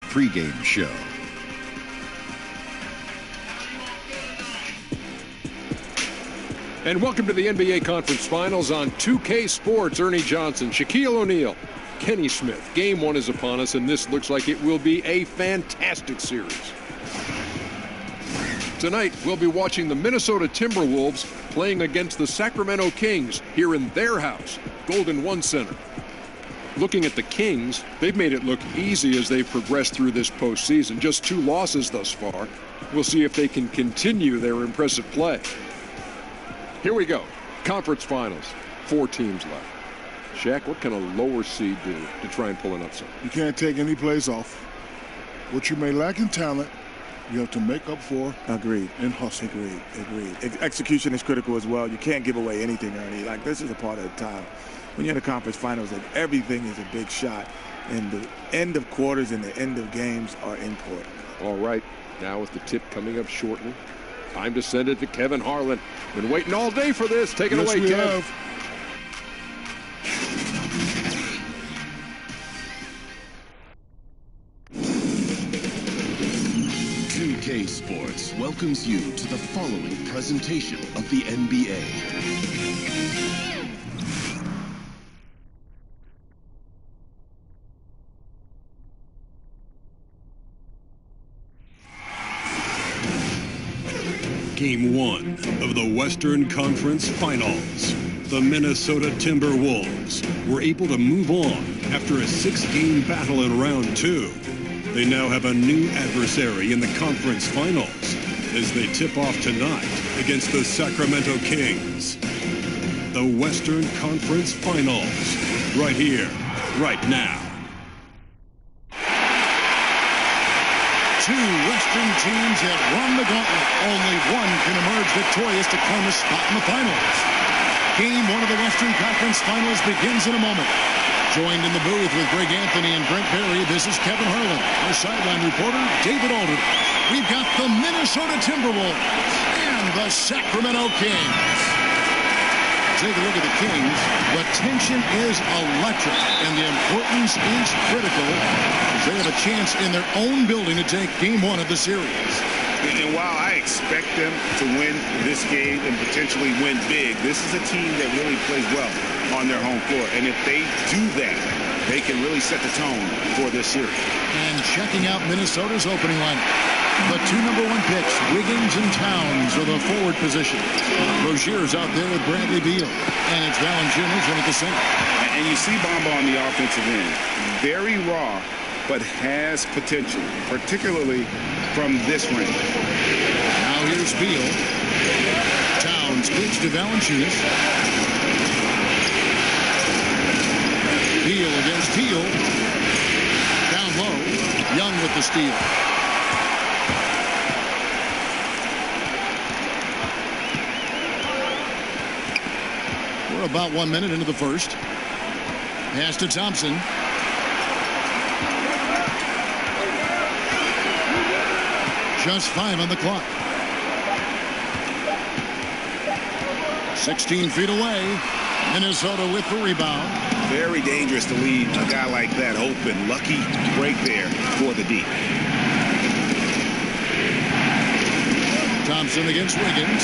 pregame show. And welcome to the NBA Conference Finals on 2K Sports. Ernie Johnson, Shaquille O'Neal, Kenny Smith. Game one is upon us, and this looks like it will be a fantastic series. Tonight, we'll be watching the Minnesota Timberwolves playing against the Sacramento Kings here in their house, Golden One Center. Looking at the Kings, they've made it look easy as they've progressed through this postseason. Just 2 losses thus far. We'll see if they can continue their impressive play. Here we go. Conference Finals. 4 teams left. Shaq, what can a lower seed do to try and pull an upset? You can't take any plays off. What you may lack in talent, you have to make up for. Agreed. In hustle. Agreed. Execution is critical as well. You can't give away anything, Ernie. Like, this is a part of the time. When you're in the conference finals, like, everything is a big shot. And the end of quarters and the end of games are important. All right. Now with the tip coming up shortly, time to send it to Kevin Harlan. Been waiting all day for this. Take it away, Kev. 2K Sports welcomes you to the following presentation of the NBA. Game 1 of the Western Conference Finals. The Minnesota Timberwolves were able to move on after a 6-game battle in round 2. They now have a new adversary in the conference finals as they tip off tonight against the Sacramento Kings. The Western Conference Finals, right here, right now. 2 Western teams have run the gauntlet. Only one can emerge victorious to claim a spot in the finals. Game 1 of the Western Conference Finals begins in a moment. Joined in the booth with Greg Anthony and Brent Barry, this is Kevin Harlan. Our sideline reporter, David Alder. We've got the Minnesota Timberwolves and the Sacramento Kings. Take a look at the Kings. The tension is electric, and the importance is critical as they have a chance in their own building to take Game 1 of the series. And while I expect them to win this game and potentially win big, this is a team that really plays well on their home floor. And if they do that, they can really set the tone for this series. And checking out Minnesota's opening lineup. The 2 number 1 picks, Wiggins and Towns, are the forward position. Rozier's out there with Bradley Beal. And it's Valanciunas in at the center. And you see Bamba on the offensive end. Very raw, but has potential, particularly from this range. Now here's Beal. Towns kicks to Valanciunas. Beal against Teal. Down low. Young with the steal. We're about 1 minute into the first. Pass to Thompson. Just 5 on the clock. 16 feet away. Minnesota with the rebound. Very dangerous to leave a guy like that open. Lucky break there for the D. Thompson against Wiggins.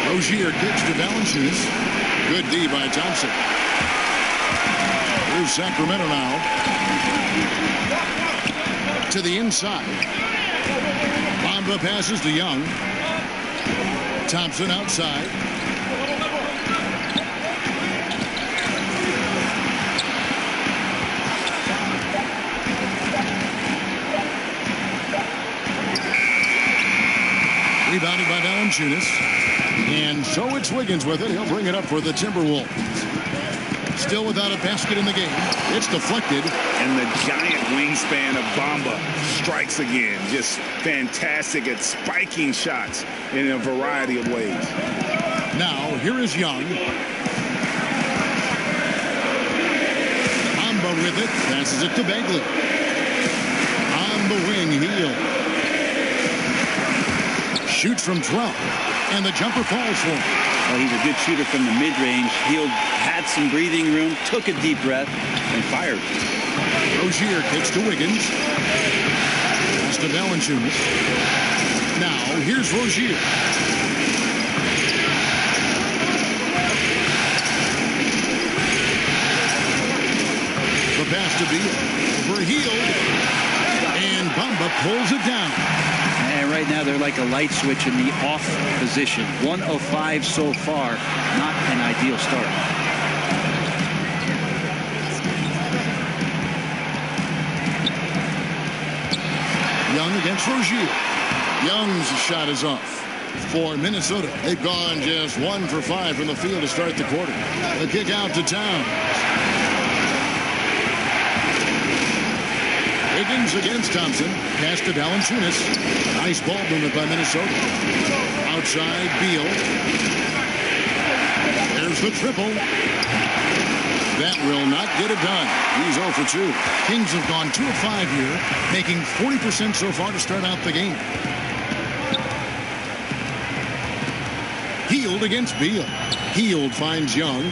Rozier kicks to Valanciunas. Good D by Thompson. Here's Sacramento now. To the inside. Bamba passes to Young. Thompson outside. Rebounded by Valanciunas. And so it's Wiggins with it. He'll bring it up for the Timberwolves. Still without a basket in the game. It's deflected. And the giant wingspan of Bamba strikes again. Just fantastic at spiking shots in a variety of ways. Now, here is Young. Bamba with it. Passes it to Bagley. On the wing, Heel. Shoots from 12. And the jumper falls for him. Well, he's a good shooter from the mid-range. He had some breathing room, took a deep breath, and fired. Rozier kicks to Wiggins. Pass to Valanciunas. Now, here's Rozier. The pass to Beal. Overhealed. And Bamba pulls it down. And right now they're like a light switch in the off position. 1 of 5 so far. Not an ideal start. Young against Rozier. Young's shot is off. For Minnesota, they've gone just 1 for 5 from the field to start the quarter. The kick out to Towns. Wiggins against Thompson. Pass to Valanciunas. Nice ball movement by Minnesota. Outside, Beal. There's the triple. That will not get it done. He's 0 for 2. Kings have gone 2 of 5 here, making 40% so far to start out the game. Hield against Beal. Hield finds Young.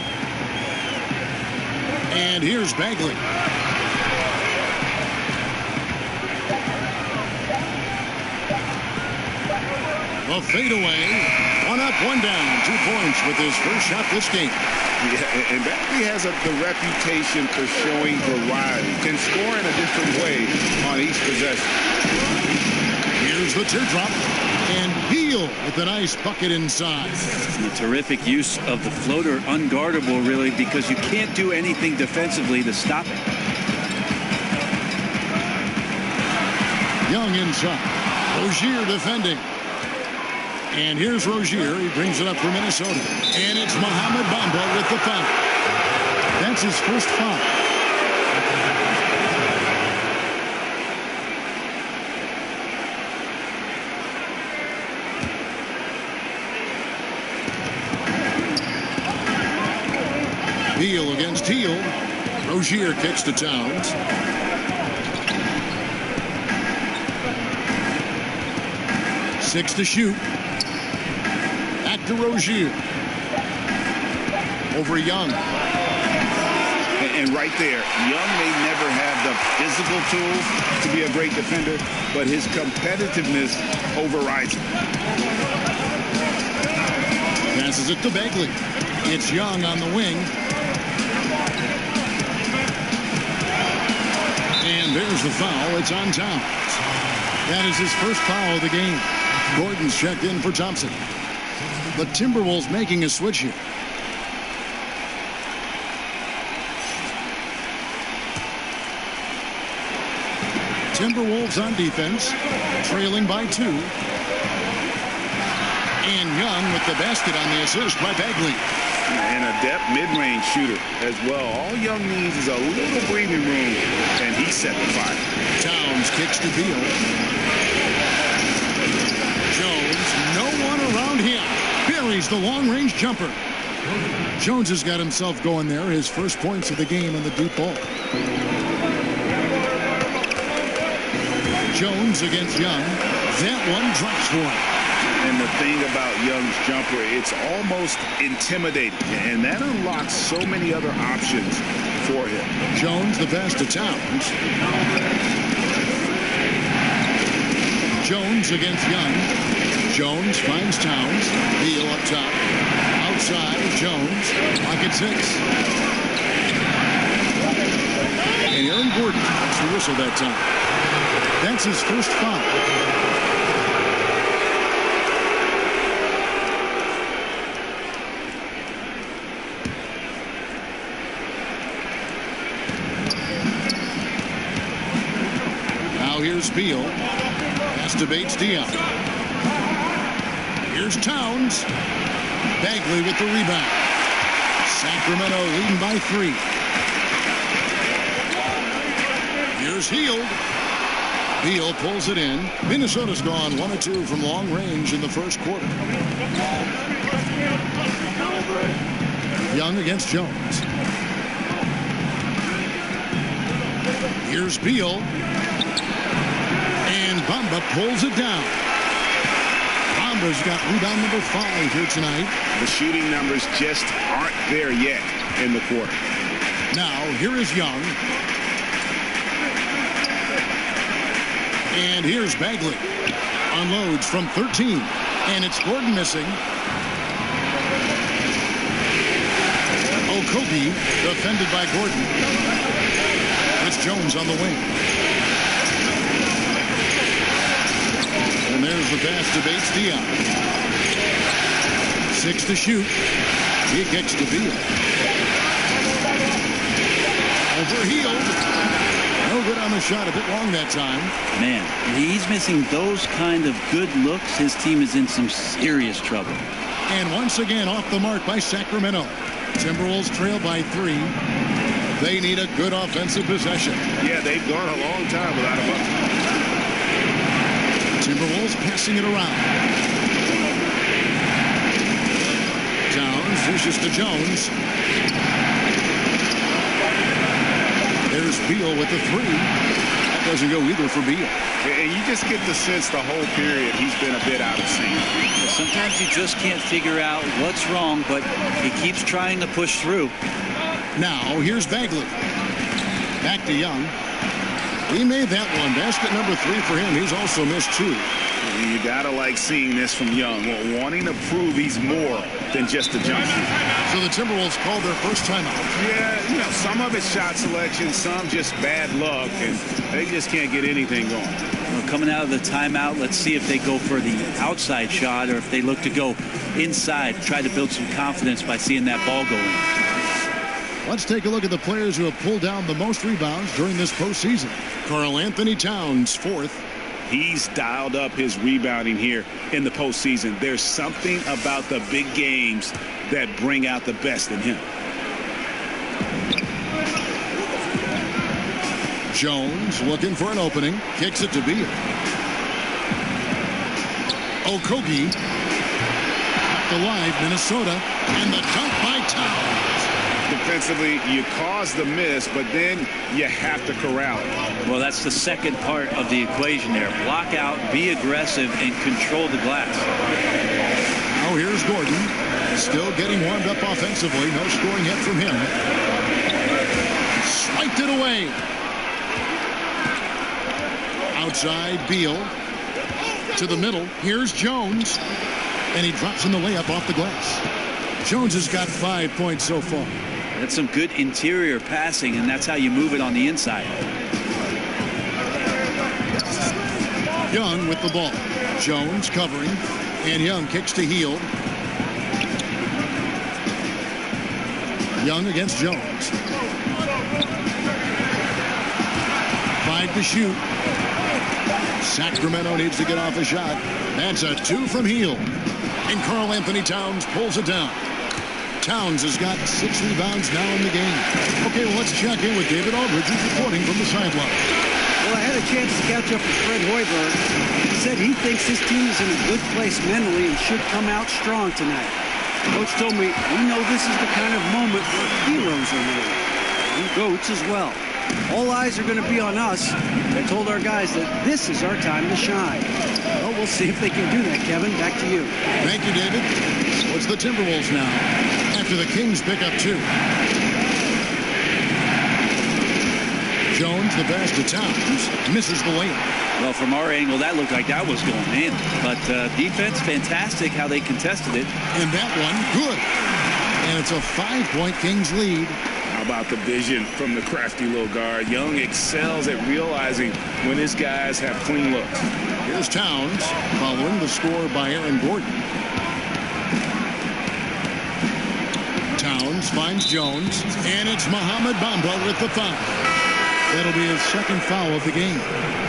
And here's Bagley. A fadeaway. 1 up, 1 down. 2 points with his first shot this game. Yeah, and Bagley has the reputation for showing variety. Can score in a different way on each possession. Here's the teardrop. And Beal with a nice bucket inside. A terrific use of the floater. Unguardable, really, because you can't do anything defensively to stop it. Young inside. Rozier defending. And here's Rozier. He brings it up for Minnesota. And it's Mohamed Bamba with the foul. That's his first foul. Beal against Hield. Rozier kicks to Towns. Six to shoot. Back to Rozier. Over Young. And right there, Young may never have the physical tools to be a great defender, but his competitiveness overrides it. Passes it to Bagley. It's Young on the wing. And there's the foul. It's on Towns. That is his first foul of the game. Gordon's checked in for Thompson. The Timberwolves making a switch here. Timberwolves on defense, trailing by 2. And Young with the basket on the assist by Bagley. And a depth mid-range shooter as well. All Young needs is a little breathing room, and he set the fire. Towns kicks to Beal. Jones, no one around him. Buries the long-range jumper. Jones has got himself going there. His first points of the game on the deep ball. Jones against Young. That one drops one. And the thing about Young's jumper, it's almost intimidating. And that unlocks so many other options for him. Jones, the pass to Towns. Jones against Young. Jones finds Towns. Beal up top. Outside, Jones. Pocket 6. And Aaron Gordon gets the whistle that time. That's his first foul. Now here's Beal. Pass to Bates-Diop. Here's Towns. Bagley with the rebound. Sacramento leading by 3. Here's Hield. Beal pulls it in. Minnesota's gone 1 of 2 from long range in the first quarter. Young against Jones. Here's Beal. And Bamba pulls it down. Bamba's got rebound number 5 here tonight. The shooting numbers just aren't there yet in the quarter. Now, here is Young. And here's Bagley. Unloads from 13. And it's Gordon missing. Okogie defended by Gordon. It's Jones on the wing. And there's the pass to Bates Dion. 6 to shoot. He kicks to Beal. Overhealed. No good on the shot. A bit long that time. Man, he's missing those kind of good looks. His team is in some serious trouble. And once again off the mark by Sacramento. Timberwolves trail by 3. They need a good offensive possession. Yeah, they've gone a long time without a bucket. Timberwolves passing it around. Towns dishes to Jones. There's Beal with the 3. That doesn't go either for Beal. And you just get the sense the whole period he's been a bit out of sync. Sometimes you just can't figure out what's wrong, but he keeps trying to push through. Now here's Bagley. Back to Young. He made that one. Basket number 3 for him. He's also missed 2. You gotta like seeing this from Young, wanting to prove he's more than just a jump shooter. So the Timberwolves called their first timeout. Yeah, some of it's shot selection, some just bad luck, and they just can't get anything going. Well, coming out of the timeout, let's see if they go for the outside shot or if they look to go inside, try to build some confidence by seeing that ball going. Let's take a look at the players who have pulled down the most rebounds during this postseason. Karl Anthony Towns, 4th. He's dialed up his rebounding here in the postseason. There's something about the big games that bring out the best in him. Jones looking for an opening. Kicks it to Beal. Okogie. Up the line, Minnesota. And the dunk by Towns. Defensively, you cause the miss, but then you have to corral it. Well, that's the second part of the equation there. Block out, be aggressive, and control the glass. Now here's Gordon. Still getting warmed up offensively. No scoring yet from him. Swiped it away. Outside, Beal. To the middle. Here's Jones. And he drops in the layup off the glass. Jones has got 5 points so far. That's some good interior passing, and that's how you move it on the inside. Young with the ball. Jones covering. And Young kicks to Hield. Young against Jones. 5 to shoot. Sacramento needs to get off a shot. That's a 2 from Hield. And Karl Anthony Towns pulls it down. Towns has got 6 rebounds now in the game. Okay, well, let's check in with David Aldridge, who's reporting from the sideline. Well, I had a chance to catch up with Fred Hoiberg. He said he thinks his team is in a good place mentally and should come out strong tonight. Coach told me, we know this is the kind of moment where heroes are made. And goats as well. All eyes are going to be on us. I told our guys that this is our time to shine. Well, we'll see if they can do that, Kevin. Back to you. Thank you, David. So it's the Timberwolves now, after the Kings pick up 2. Jones, the pass to Towns, misses the layup. Well, from our angle, that looked like that was going in. But defense, fantastic how they contested it. And that one, good. And it's a 5-point Kings lead. How about the vision from the crafty little guard? Young excels at realizing when his guys have clean looks. Here's Towns, following the score by Aaron Gordon. Towns finds Jones, and it's Mohamed Bamba with the foul. That'll be his second foul of the game.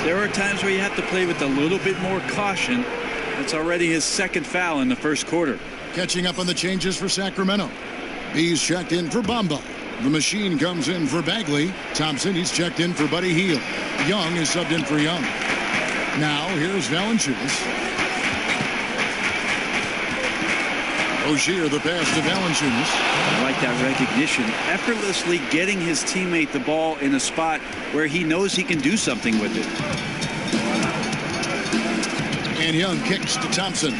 There are times where you have to play with a little bit more caution. That's already his second foul in the first quarter. Catching up on the changes for Sacramento. B's checked in for Bamba. The machine comes in for Bagley. Thompson, he's checked in for Buddy Hield. Young is subbed in for Young. Now, here's Valanciunas. Rozier, the pass to Valanciunas. I like that recognition. Effortlessly getting his teammate the ball in a spot where he knows he can do something with it. And Young kicks to Thompson.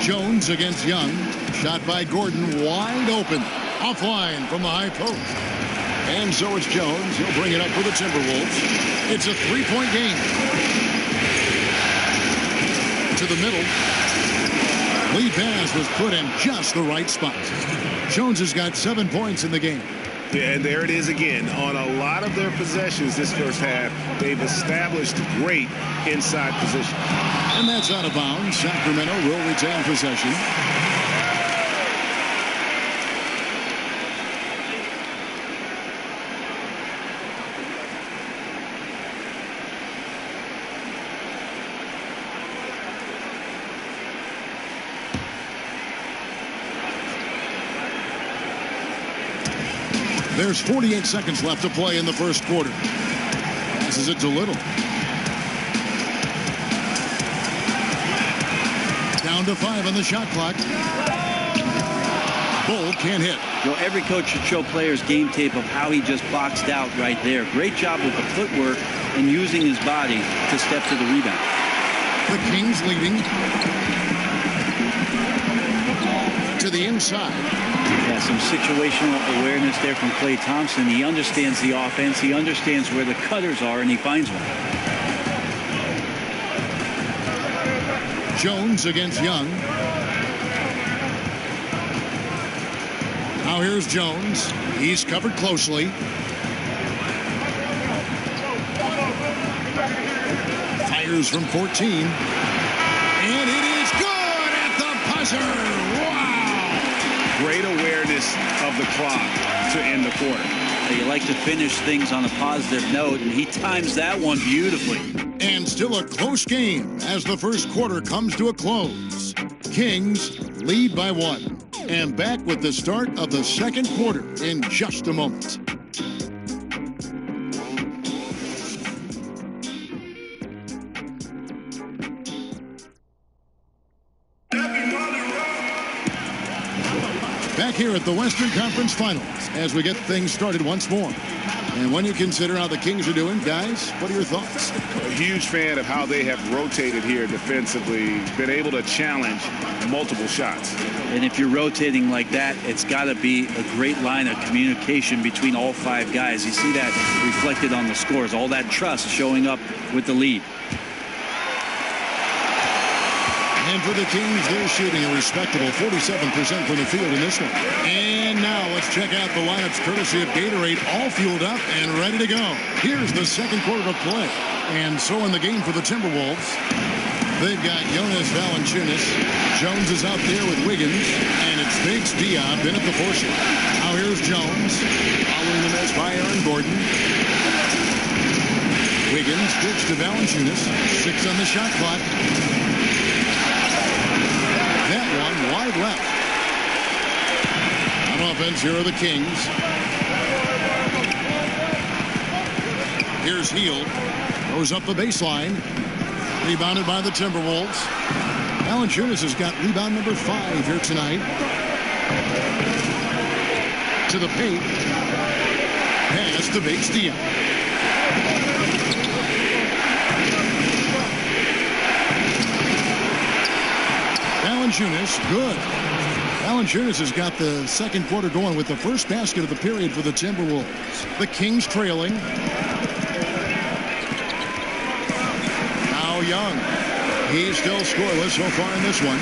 Jones against Young. Shot by Gordon, wide open. Offline from the high post. And so it's Jones. He'll bring it up for the Timberwolves. It's a three-point game. To the middle. Lead pass was put in just the right spot. Jones has got 7 points in the game. Yeah, and there it is again. On a lot of their possessions this first half, they've established great inside position. And that's out of bounds. Sacramento will retain possession. There's 48 seconds left to play in the first quarter. Passes it to Little. Down to 5 on the shot clock. Bull can't hit. You know, every coach should show players game tape of how he just boxed out right there. Great job with the footwork and using his body to step to the rebound. The Kings leading. To the inside. Yeah, some situational awareness there from Klay Thompson. He understands the offense. He understands where the cutters are, and he finds one. Jones against Young. Now here's Jones. He's covered closely. Fires from 14. And it is good at the buzzer. Wow! Great awareness of the clock to end the quarter. You like to finish things on a positive note, and he times that one beautifully. And still a close game as the first quarter comes to a close. Kings lead by 1. And back with the start of the second quarter in just a moment. Back here at the Western Conference Finals as we get things started once more. And when you consider how the Kings are doing, guys, what are your thoughts? A huge fan of how they have rotated here defensively, been able to challenge multiple shots. And if you're rotating like that, it's got to be a great line of communication between all 5 guys. You see that reflected on the scores, all that trust showing up with the lead. And for the Kings, they're shooting a respectable 47% from the field in this one. And now let's check out the lineups courtesy of Gatorade, all fueled up and ready to go. Here's the second quarter of play. And so in the game for the Timberwolves, they've got Jonas Valanciunas. Jones is out there with Wiggins. And it's Biggs Diop in at the 4 slot. Now here's Jones, following the miss by Aaron Gordon. Wiggins pitch to Valanciunas. 6 on the shot clock. That one wide left. On offense, here are the Kings. Here's Hield. Goes up the baseline. Rebounded by the Timberwolves. Valanciunas has got rebound number 5 here tonight. To the paint. Pass to Biggs Diop. Valanciunas, good. Valanciunas has got the second quarter going with the first basket of the period for the Timberwolves. The Kings trailing. Now Young. He's still scoreless so far in this one.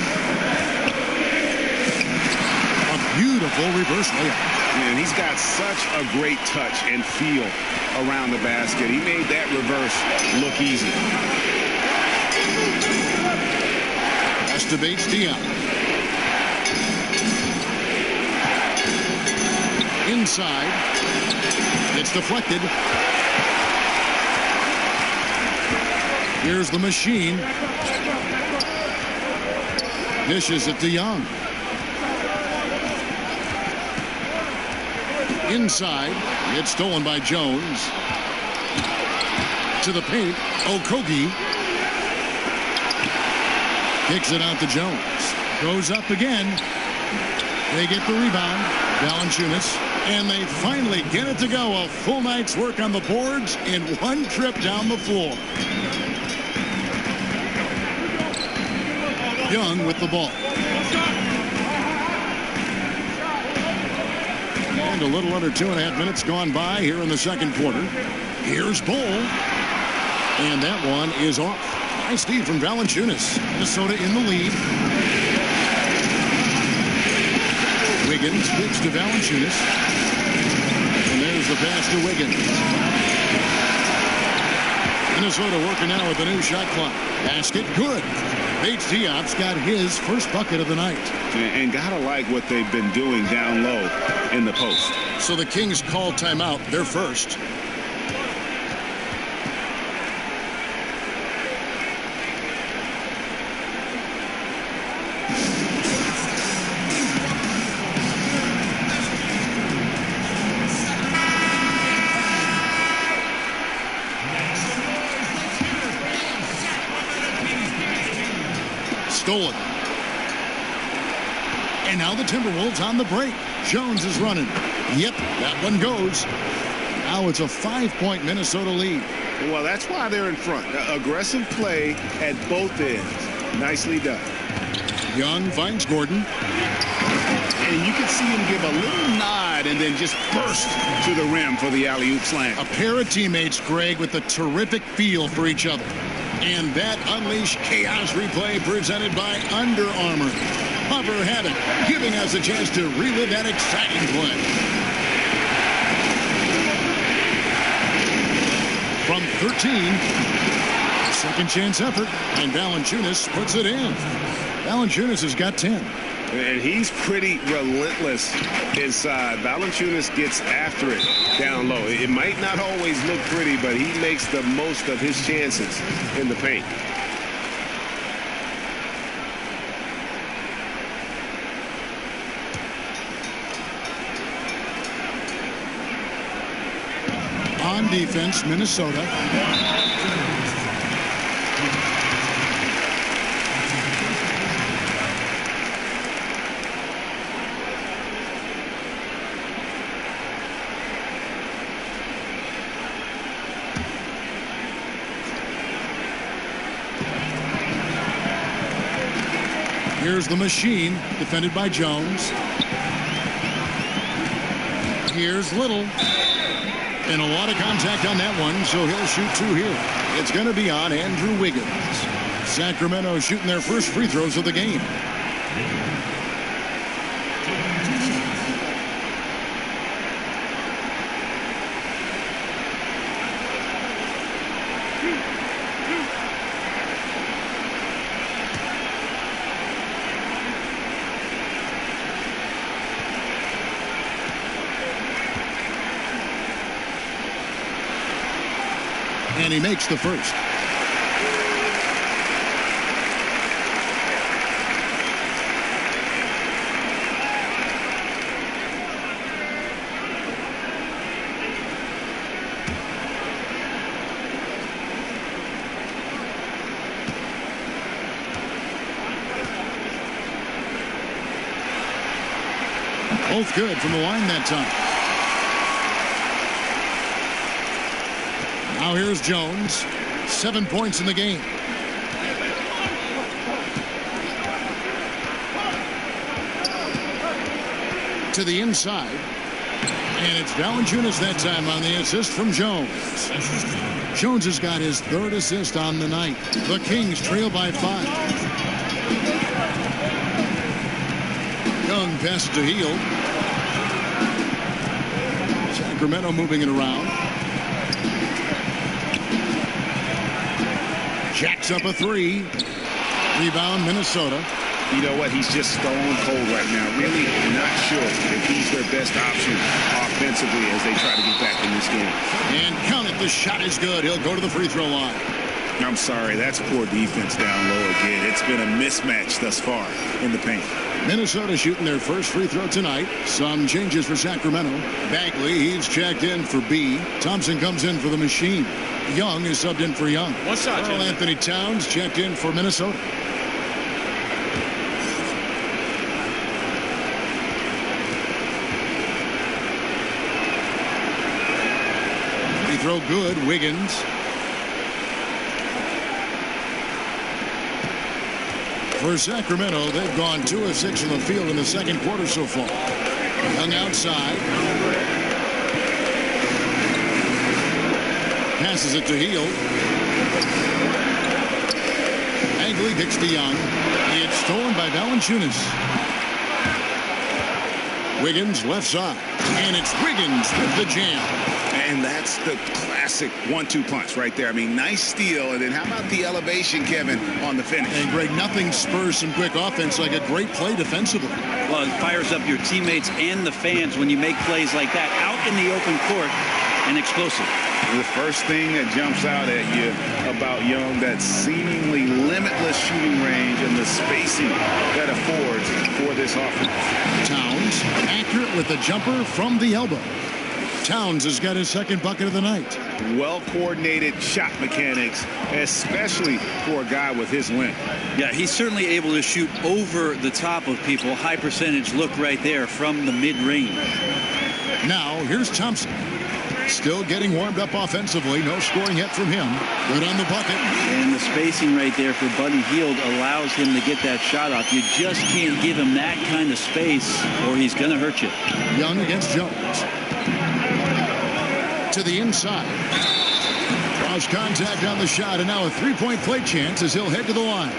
A beautiful reverse layup. And he's got such a great touch and feel around the basket. He made that reverse look easy. To Biggs Diop. Inside. It's deflected. Here's the machine. Dishes it to Young. Inside. It's stolen by Jones. To the paint. Okogie. Kicks it out to Jones. Goes up again. They get the rebound. Valanciunas. And they finally get it to go. A full night's work on the boards in one trip down the floor. Young with the ball. And a little under 2.5 minutes gone by here in the second quarter. Here's Bull. And that one is off. Nice feed from Valanciunas. Minnesota in the lead. Wiggins pitch to Valanciunas. And there's the pass to Wiggins. Minnesota working now with a new shot clock. Basket good. Bates Diop's got his first bucket of the night. And gotta like what they've been doing down low in the post. So the Kings call timeout. They're first. Stolen. And now the Timberwolves on the break. Jones is running. Yep, that one goes. Now it's a 5-point Minnesota lead. Well, that's why they're in front. Aggressive play at both ends. Nicely done. Young finds Gordon. And you can see him give a little nod and then just burst to the rim for the alley-oop slam. A pair of teammates, Greg, with a terrific feel for each other. And that Unleash Chaos replay presented by Under Armour. Hopper had it, giving us a chance to relive that exciting play. From 13, a second chance effort, and Valanciunas puts it in. Valanciunas has got 10. And he's pretty relentless inside. Valanciunas gets after it down low. It might not always look pretty, but he makes the most of his chances in the paint. On defense, Minnesota. Here's the machine, defended by Jones. Here's Little. And a lot of contact on that one, so he'll shoot 2 here. It's going to be on Andrew Wiggins. Sacramento shooting their first free throws of the game. And he makes the first. Both good from the line that time. Now here's Jones. 7 points in the game. To the inside. And it's Valanciunas that time on the assist from Jones. Jones has got his 3rd assist on the night. The Kings trail by 5. Young passes to Hield. Sacramento moving it around. Jacks up a 3. Rebound, Minnesota. You know what? He's just stone cold right now. Really not sure if he's their best option offensively as they try to get back in this game. And count it. The shot is good. He'll go to the free throw line. I'm sorry. That's poor defense down low again. It's been a mismatch thus far in the paint. Minnesota shooting their first free throw tonight. Some changes for Sacramento. Bagley, he's checked in for B. Thompson comes in for the machine. Young is subbed in for Young. Karl Anthony Towns checked in for Minnesota. Free throw good. Wiggins. For Sacramento, they've gone 2 of 6 from the field in the second quarter so far. Young outside. Passes it to Heel. Bagley kicks to Young. It's stolen by Valanciunas. Wiggins left side. And it's Wiggins with the jam. And that's the classic 1-2 punch right there. I mean, nice steal. And then how about the elevation, Kevin, on the finish? And Greg, nothing spurs some quick offense like a great play defensively. Well, it fires up your teammates and the fans when you make plays like that out in the open court and explosive. The first thing that jumps out at you about Young, that seemingly limitless shooting range and the spacing that affords for this offense. Towns accurate with the jumper from the elbow. Towns has got his second bucket of the night. Well-coordinated shot mechanics, especially for a guy with his length. Yeah, he's certainly able to shoot over the top of people. High percentage look right there from the mid-range. Now, here's Thompson. Still getting warmed up offensively. No scoring yet from him. Good on the bucket. And the spacing right there for Buddy Hield allows him to get that shot off. You just can't give him that kind of space or he's going to hurt you. Young against Jones. To the inside. Draws contact on the shot, and now a three-point play chance as he'll head to the line.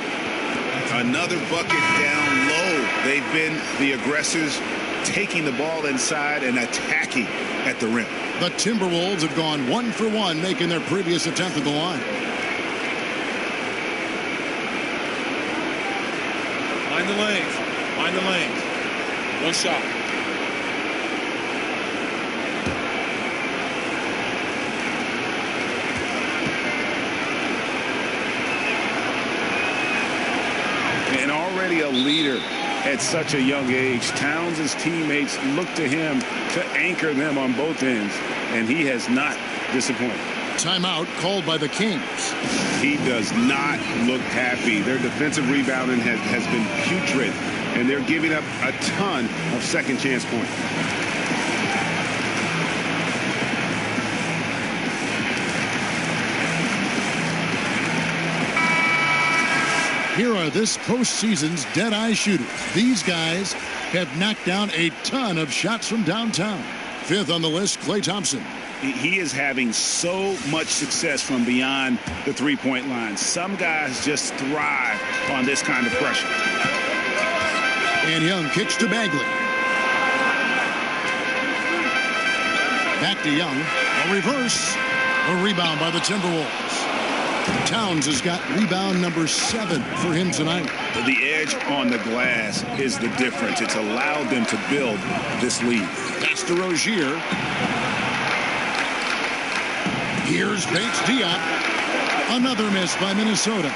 Another bucket down low. They've been the aggressors, taking the ball inside and attacking at the rim. The Timberwolves have gone 1 for 1, making their previous attempt at the line. Find the lanes. Find the lanes. One shot. And already a leader at such a young age. Towns' teammates look to him to anchor them on both ends, and he has not disappointed. Timeout called by the Kings. He does not look happy. Their defensive rebounding has been putrid, and they're giving up a ton of second chance points. Here are this postseason's dead-eye shooters. These guys have knocked down a ton of shots from downtown. Fifth on the list, Klay Thompson. He is having so much success from beyond the three-point line. Some guys just thrive on this kind of pressure. And Young kicks to Bagley. Back to Young. A reverse. A rebound by the Timberwolves. Towns has got rebound number 7 for him tonight. The edge on the glass is the difference. It's allowed them to build this lead. That's to Rozier. Here's Bates Diop. Another miss by Minnesota.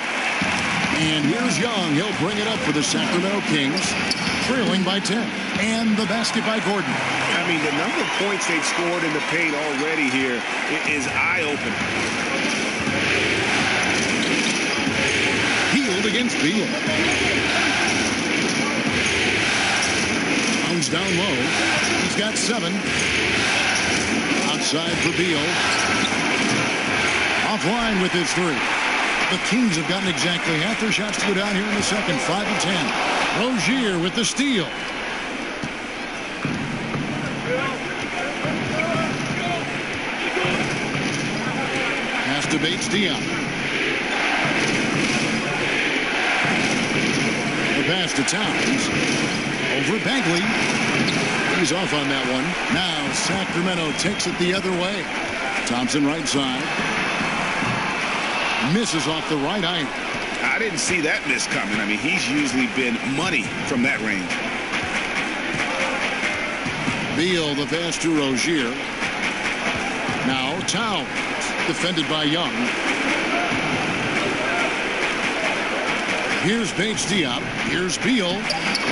And here's Young. He'll bring it up for the Sacramento Kings, trailing by 10. And the basket by Gordon. I mean, the number of points they've scored in the paint already here is eye-opening. Hield against Beal. Towns down low. He's got 7. Outside for Beal. Offline with his 3. The Kings have gotten exactly half their shots to go down here in the second. 5 of 10. Rozier with the steal. Pass to Bates Diop. Pass to Towns. Over Bagley. He's off on that one. Now Sacramento takes it the other way. Thompson right side. Misses off the right iron. I didn't see that miss coming. I mean, he's usually been money from that range. Beal the pass to Rozier. Now Towns. Defended by Young. Here's Bates Diop. Here's Beal.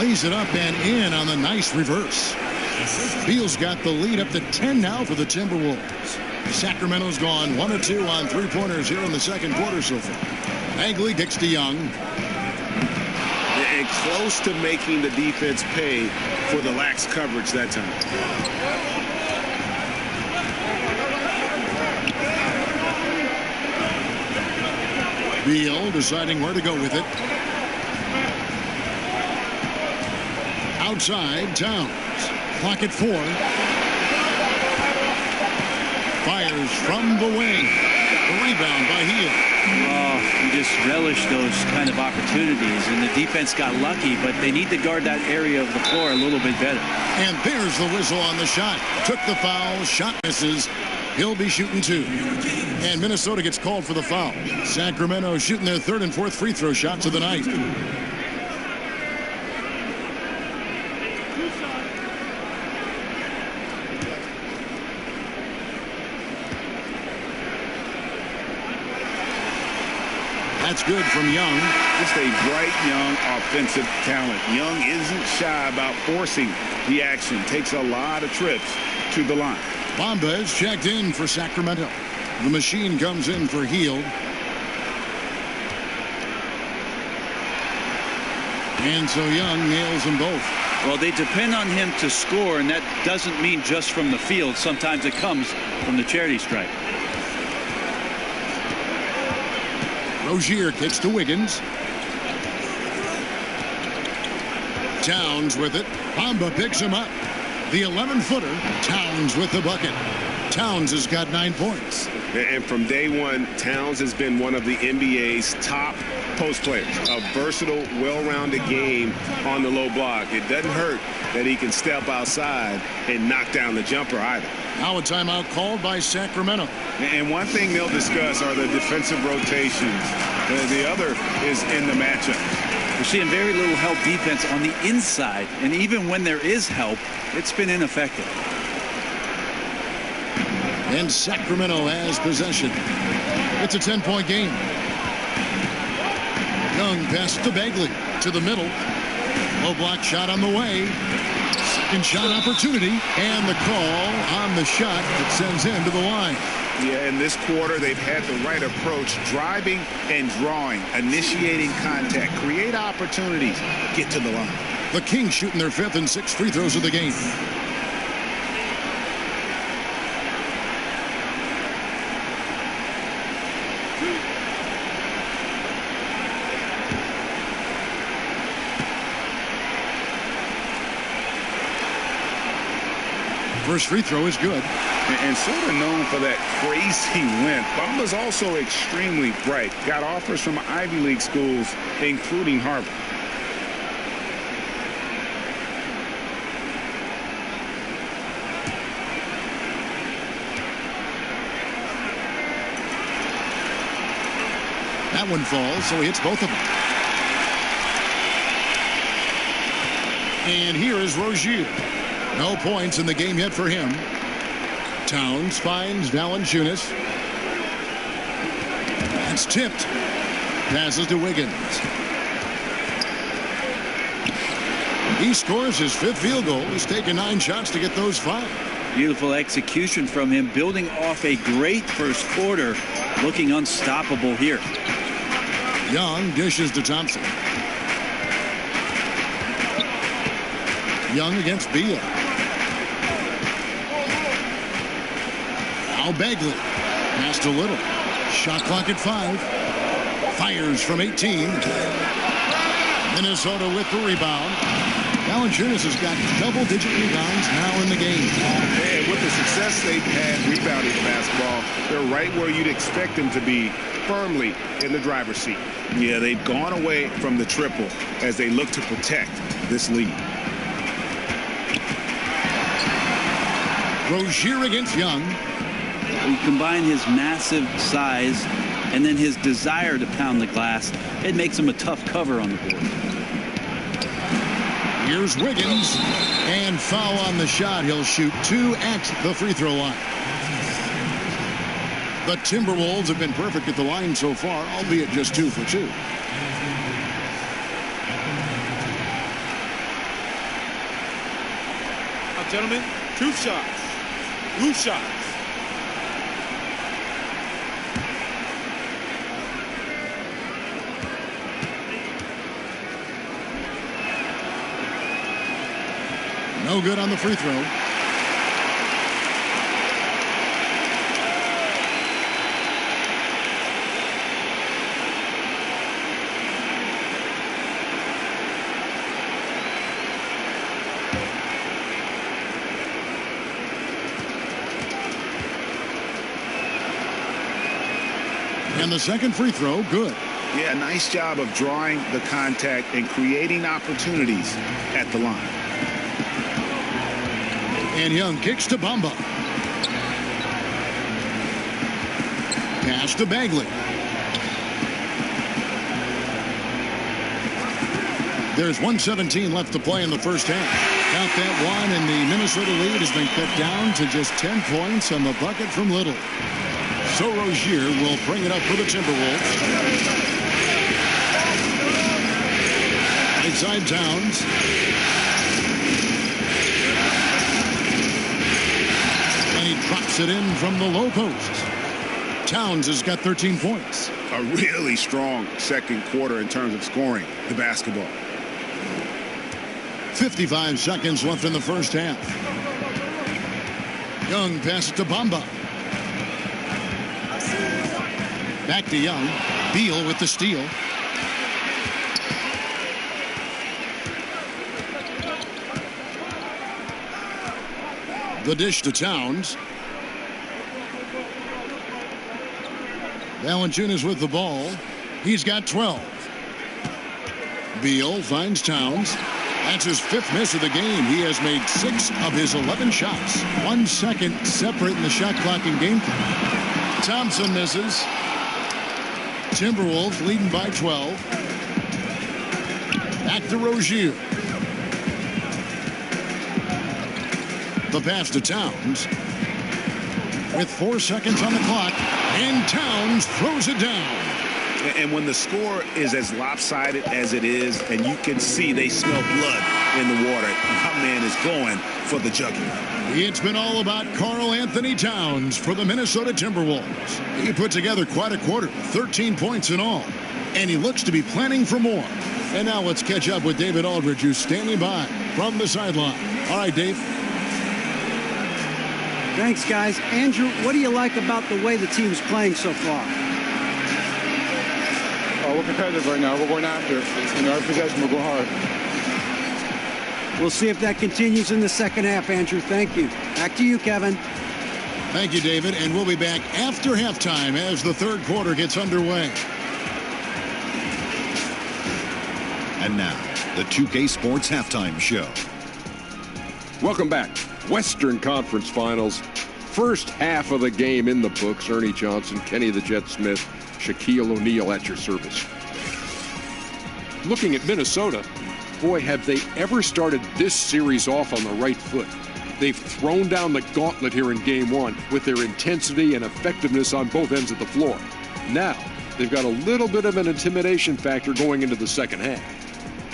Lays it up and in on the nice reverse. Beal's got the lead up to 10 now for the Timberwolves. Sacramento's gone 1 of 2 on three-pointers here in the second quarter so far. Bagley kicks to Young. And close to making the defense pay for the lax coverage that time. Beal deciding where to go with it. Outside, Towns. clock at 4. Fires from the wing. The rebound by Heel. Oh, you just relish those kind of opportunities, and the defense got lucky, but they need to guard that area of the floor a little bit better. And there's the whistle on the shot. Took the foul. Shot misses. He'll be shooting 2. And Minnesota gets called for the foul. Sacramento shooting their 3rd and 4th free throw shots of the night. That's good from Young. Just a bright, young, offensive talent. Young isn't shy about forcing the action. Takes a lot of trips to the line. Bamba is checked in for Sacramento. The machine comes in for Heel. And so Young nails them both. Well, they depend on him to score, and that doesn't mean just from the field. Sometimes it comes from the charity stripe. Rozier kicks to Wiggins. Towns with it. Bamba picks him up. The 11-footer. Towns with the bucket. Towns has got 9 points. And from day one, Towns has been one of the NBA's top post players. A versatile, well-rounded game on the low block. It doesn't hurt that he can step outside and knock down the jumper either. Now a timeout called by Sacramento. And one thing they'll discuss are the defensive rotations. The other is in the matchup. We're seeing very little help defense on the inside, and even when there is help, it's been ineffective. And Sacramento has possession. It's a 10-point game. Young passes to Bagley to the middle. Low block shot on the way. Second shot opportunity, and the call on the shot that sends him to the line. Yeah, in this quarter, they've had the right approach, driving and drawing, initiating contact, create opportunities, get to the line. The Kings shooting their 5th and 6th free throws of the game. First free throw is good. And sort of known for that crazy length. Bamba's also extremely bright. Got offers from Ivy League schools, including Harvard. That one falls, so he hits both of them. And here is Rozier. No points in the game yet for him. Towns finds Valanciunas. That's tipped. Passes to Wiggins. He scores his 5th field goal. He's taken 9 shots to get those 5. Beautiful execution from him, building off a great first quarter, looking unstoppable here. Young dishes to Thompson. Young against Beal. Now Bagley. Pass to Little. Shot clock at 5. Fires from 18. Minnesota with the rebound. Valanciunas has got double-digit rebounds now in the game. And with the success they've had rebounding the basketball, they're right where you'd expect them to be, firmly in the driver's seat. Yeah, they've gone away from the triple as they look to protect this lead. Rozier against Young. You combine his massive size and then his desire to pound the glass, it makes him a tough cover on the board. Here's Wiggins, and foul on the shot. He'll shoot 2 at the free throw line. The Timberwolves have been perfect at the line so far, albeit just 2 for 2. Now, gentlemen, 2 shots. 2 shots. No good on the free throw. And the second free throw, good. Yeah, nice job of drawing the contact and creating opportunities at the line. And Young kicks to Bamba. Pass to Bagley. There's 1:17 left to play in the first half. Count that one, and the Minnesota lead has been cut down to just 10 points on the bucket from Little. So Rozier will bring it up for the Timberwolves. Inside Towns. And he drops it in from the low post. Towns has got 13 points. A really strong second quarter in terms of scoring the basketball. 55 seconds left in the first half. Young passes to Bamba. Back to Young. Beal with the steal. The dish to Towns. Valanciunas with the ball. He's got 12. Beal finds Towns. That's his 5th miss of the game. He has made 6 of his 11 shots. 1 second separate in the shot clock and game clock. Thompson misses. Timberwolves leading by 12. Back to Rozier. The pass to Towns. With 4 seconds on the clock. And Towns throws it down. And when the score is as lopsided as it is, and you can see they smell blood in the water, my man is going for the jugular. It's been all about Karl Anthony Towns for the Minnesota Timberwolves. He put together quite a quarter, 13 points in all, and he looks to be planning for more. And now let's catch up with David Aldridge, who's standing by from the sideline. All right, Dave. Thanks, guys. Andrew, what do you like about the way the team's playing so far? We're competitive right now. We're going after it. In our possession, we're going hard. We'll see if that continues in the second half, Andrew. Thank you. Back to you, Kevin. Thank you, David. And we'll be back after halftime as the third quarter gets underway. And now, the 2K Sports Halftime Show. Welcome back. Western Conference Finals. First half of the game in the books. Ernie Johnson, Kenny the Jet Smith, Shaquille O'Neal at your service. Looking at Minnesota, boy, have they ever started this series off on the right foot. They've thrown down the gauntlet here in Game 1 with their intensity and effectiveness on both ends of the floor. Now, they've got a little bit of an intimidation factor going into the second half.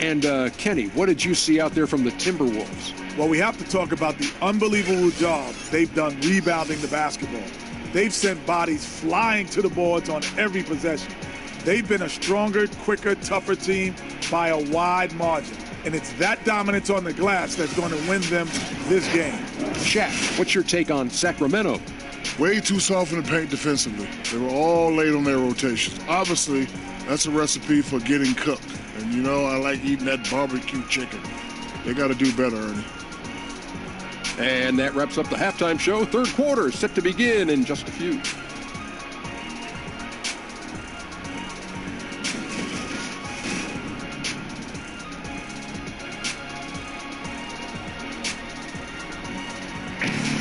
And, Kenny, what did you see out there from the Timberwolves? Well, we have to talk about the unbelievable job they've done rebounding the basketball. They've sent bodies flying to the boards on every possession. They've been a stronger, quicker, tougher team by a wide margin. And it's that dominance on the glass that's going to win them this game. Shaq, what's your take on Sacramento? Way too soft in the paint defensively. They were all late on their rotations. Obviously, that's a recipe for getting cooked. And, you know, I like eating that barbecue chicken. They got to do better, Ernie. And that wraps up the halftime show. Third quarter set to begin in just a few.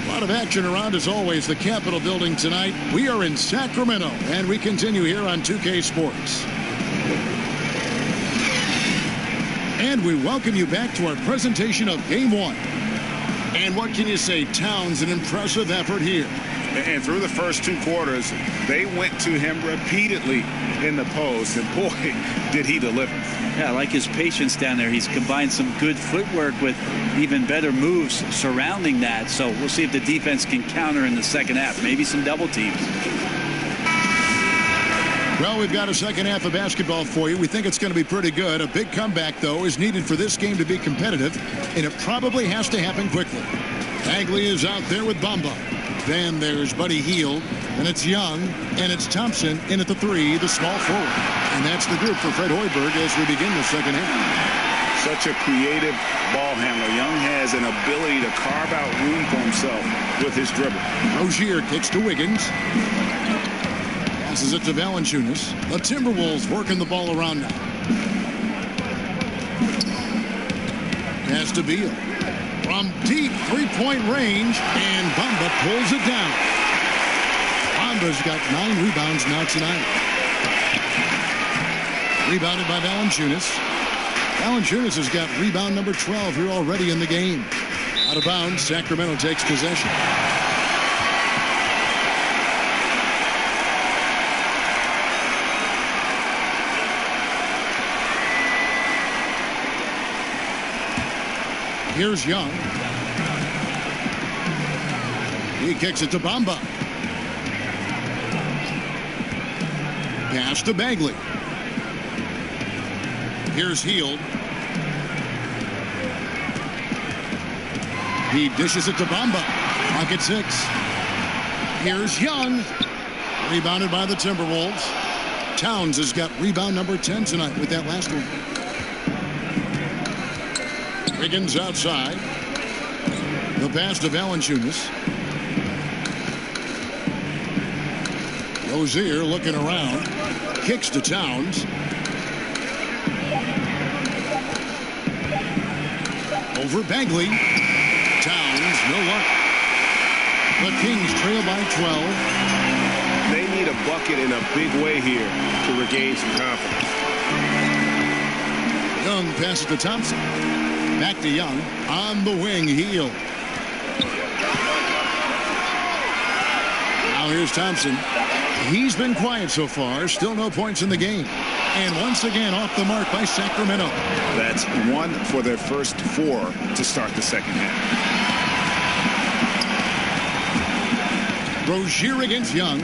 A lot of action around, as always, the Capitol building tonight. We are in Sacramento, and we continue here on 2K Sports. And we welcome you back to our presentation of Game 1. And what can you say? Towns, an impressive effort here. And through the first 2 quarters, they went to him repeatedly in the post, and boy, did he deliver. Yeah, I like his patience down there. He's combined some good footwork with even better moves surrounding that. So we'll see if the defense can counter in the second half. Maybe some double teams. Well, we've got a second half of basketball for you. We think it's going to be pretty good. A big comeback, though, is needed for this game to be competitive, and it probably has to happen quickly. Bagley is out there with Bamba. Then there's Buddy Hield, and it's Young, and it's Thompson in at the 3, the small forward. And that's the group for Fred Hoiberg as we begin the second half. Such a creative ball handler. Young has an ability to carve out room for himself with his dribble. Rozier kicks to Wiggins. Passes it to Valanciunas. The Timberwolves working the ball around now. Pass to Beal. From deep three-point range, and Bamba pulls it down. Bamba's got 9 rebounds now tonight. Rebounded by Valanciunas. Valanciunas has got rebound number 12 here already in the game. Out of bounds, Sacramento takes possession. Here's Young. He kicks it to Bamba. Pass to Bagley. Here's Hield. He dishes it to Bamba. Pocket 6. Here's Young. Rebounded by the Timberwolves. Towns has got rebound number 10 tonight with that last one. Wiggins outside. The pass to Valanciunas. Rozier looking around. Kicks to Towns. Over Bagley. Towns, no luck. The Kings trail by 12. They need a bucket in a big way here to regain some confidence. Young passes to Thompson. Back to Young. On the wing, Hield. Now here's Thompson. He's been quiet so far. Still no points in the game. And once again off the mark by Sacramento. That's 1 for their first 4 to start the second half. Rozier against Young.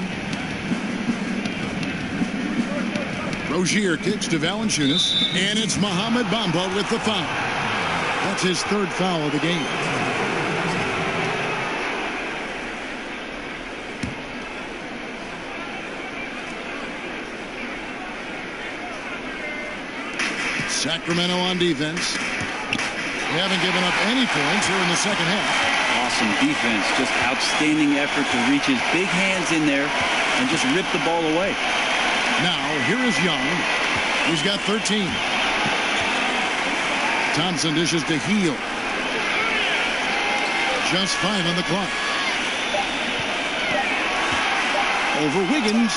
Rozier kicks to Valanciunas. And it's Mohamed Bamba with the foul. That's his 3rd foul of the game. Sacramento on defense. They haven't given up any points here in the second half. Awesome defense. Just outstanding effort to reach his big hands in there and just rip the ball away. Now, here is Young. He's got 13. Thompson dishes to Hield. Just 5 on the clock. Over Wiggins.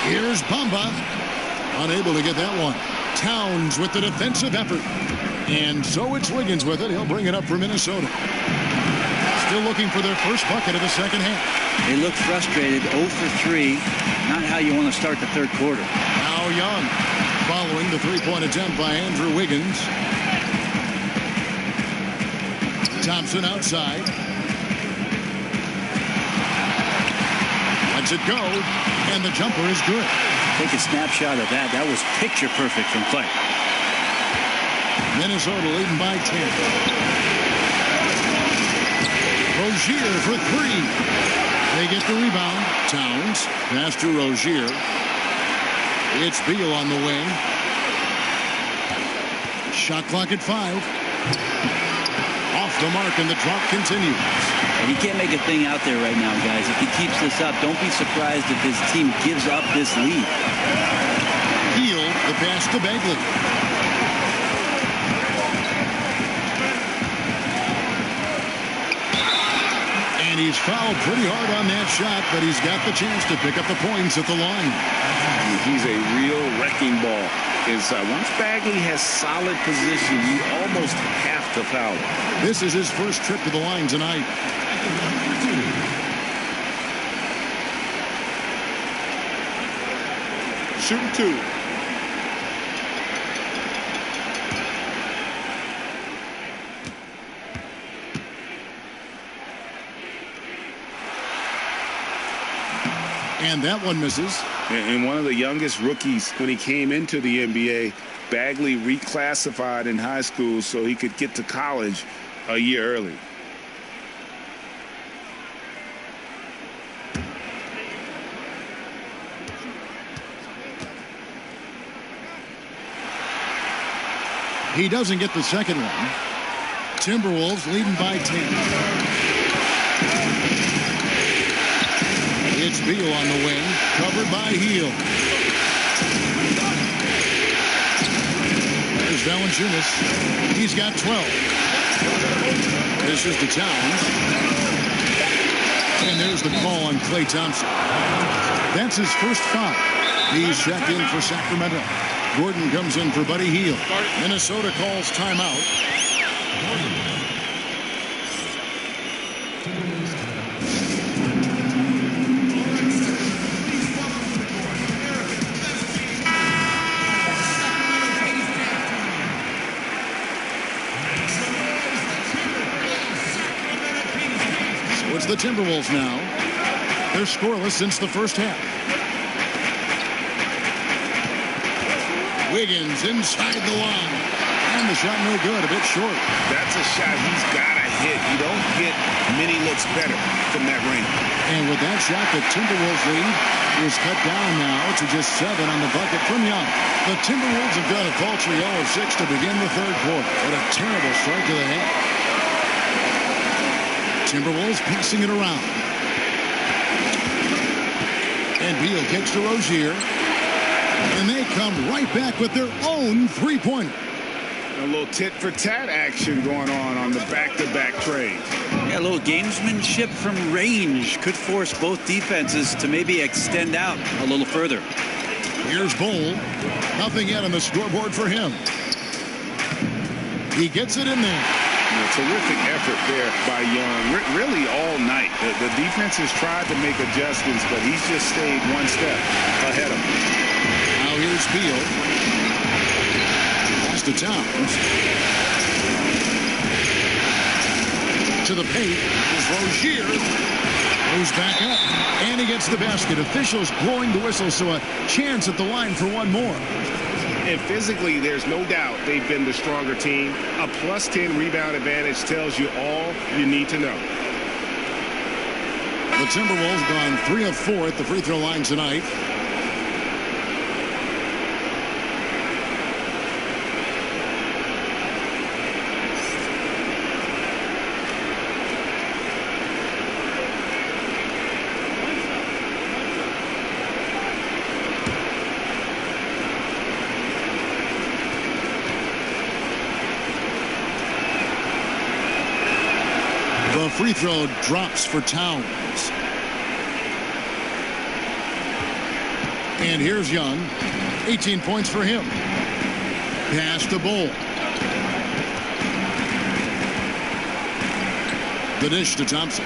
Here's Bamba. Unable to get that one. Towns with the defensive effort. And so it's Wiggins with it. He'll bring it up for Minnesota. Still looking for their first bucket of the second half. They look frustrated. 0 for 3. Not how you want to start the third quarter. Now Young following the three-point attempt by Andrew Wiggins. Thompson outside. Lets it go. And the jumper is good. Take a snapshot of that. That was picture perfect from Clay. Minnesota leading by 10. Rozier for 3. They get the rebound. Towns. Pass to Rozier. It's Beal on the wing. Shot clock at 5. Off the mark, and the drop continues. And he can't make a thing out there right now, guys. If he keeps this up, don't be surprised if his team gives up this lead. Hield, the pass to Bagley. And he's fouled pretty hard on that shot, but he's got the chance to pick up the points at the line. He's a real wrecking ball inside. Once Bagley has solid position, you almost have to foul him. This is his first trip to the line tonight. Shooting 2. And that one misses. And one of the youngest rookies when he came into the NBA, Bagley reclassified in high school so he could get to college a year early. He doesn't get the second one. Timberwolves leading by 10. It's Beal on the wing, covered by Heel. There's Valanciunas. He's got 12. This is to Towns. And there's the call on Klay Thompson. That's his first foul. He's checked in for Sacramento. Gordon comes in for Buddy Hield. Minnesota calls timeout. So it's the Timberwolves now. They're scoreless since the first half. Wiggins inside the line. And the shot no good, a bit short. That's a shot he's got to hit. You don't get many looks better from that range. And with that shot, the Timberwolves lead is cut down now to just 7 on the bucket from Young. The Timberwolves have got a paltry 0 of 6 to begin the third quarter. What a terrible start to the half. Timberwolves passing it around. And Beal kicks to Rozier. And they come right back with their own three-pointer. A little tit-for-tat action going on the back-to-back trade. Yeah, a little gamesmanship from range could force both defenses to maybe extend out a little further. Here's Bull. Nothing yet on the scoreboard for him. He gets it in there. A terrific effort there by Young, really all night. The defense has tried to make adjustments, but he's just stayed one step ahead of them. Now here's Beal. Pass to Towns. To the paint is Rozier. Goes back up, and he gets the basket. Officials blowing the whistle, so a chance at the line for one more. And physically, there's no doubt they've been the stronger team. A plus 10 rebound advantage tells you all you need to know. The Timberwolves gone 3 of 4 at the free throw line tonight. The free throw drops for Towns. And here's Young. 18 points for him. Pass to Bull. The dish to Thompson.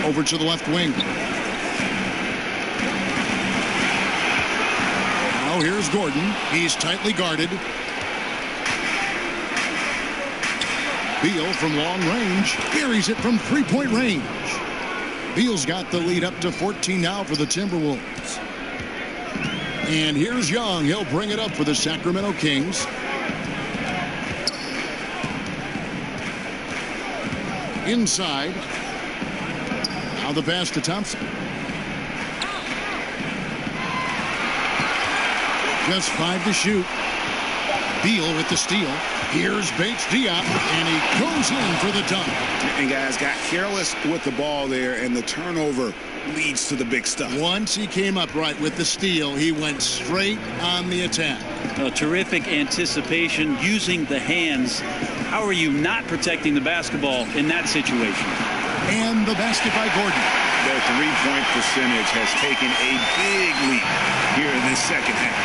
Over to the left wing. Now here's Gordon. He's tightly guarded. Beal from long range carries it from three-point range. Beal's got the lead up to 14 now for the Timberwolves. And here's Young. He'll bring it up for the Sacramento Kings. Inside. Now the pass to Thompson. Just 5 to shoot. Beal with the steal. Here's Bates Diop, and he goes in for the dunk. And guys got careless with the ball there, and the turnover leads to the big stuff. Once he came up right with the steal, he went straight on the attack. A terrific anticipation using the hands. How are you not protecting the basketball in that situation? And the basket by Gordon. Their three-point percentage has taken a big leap here in this second half.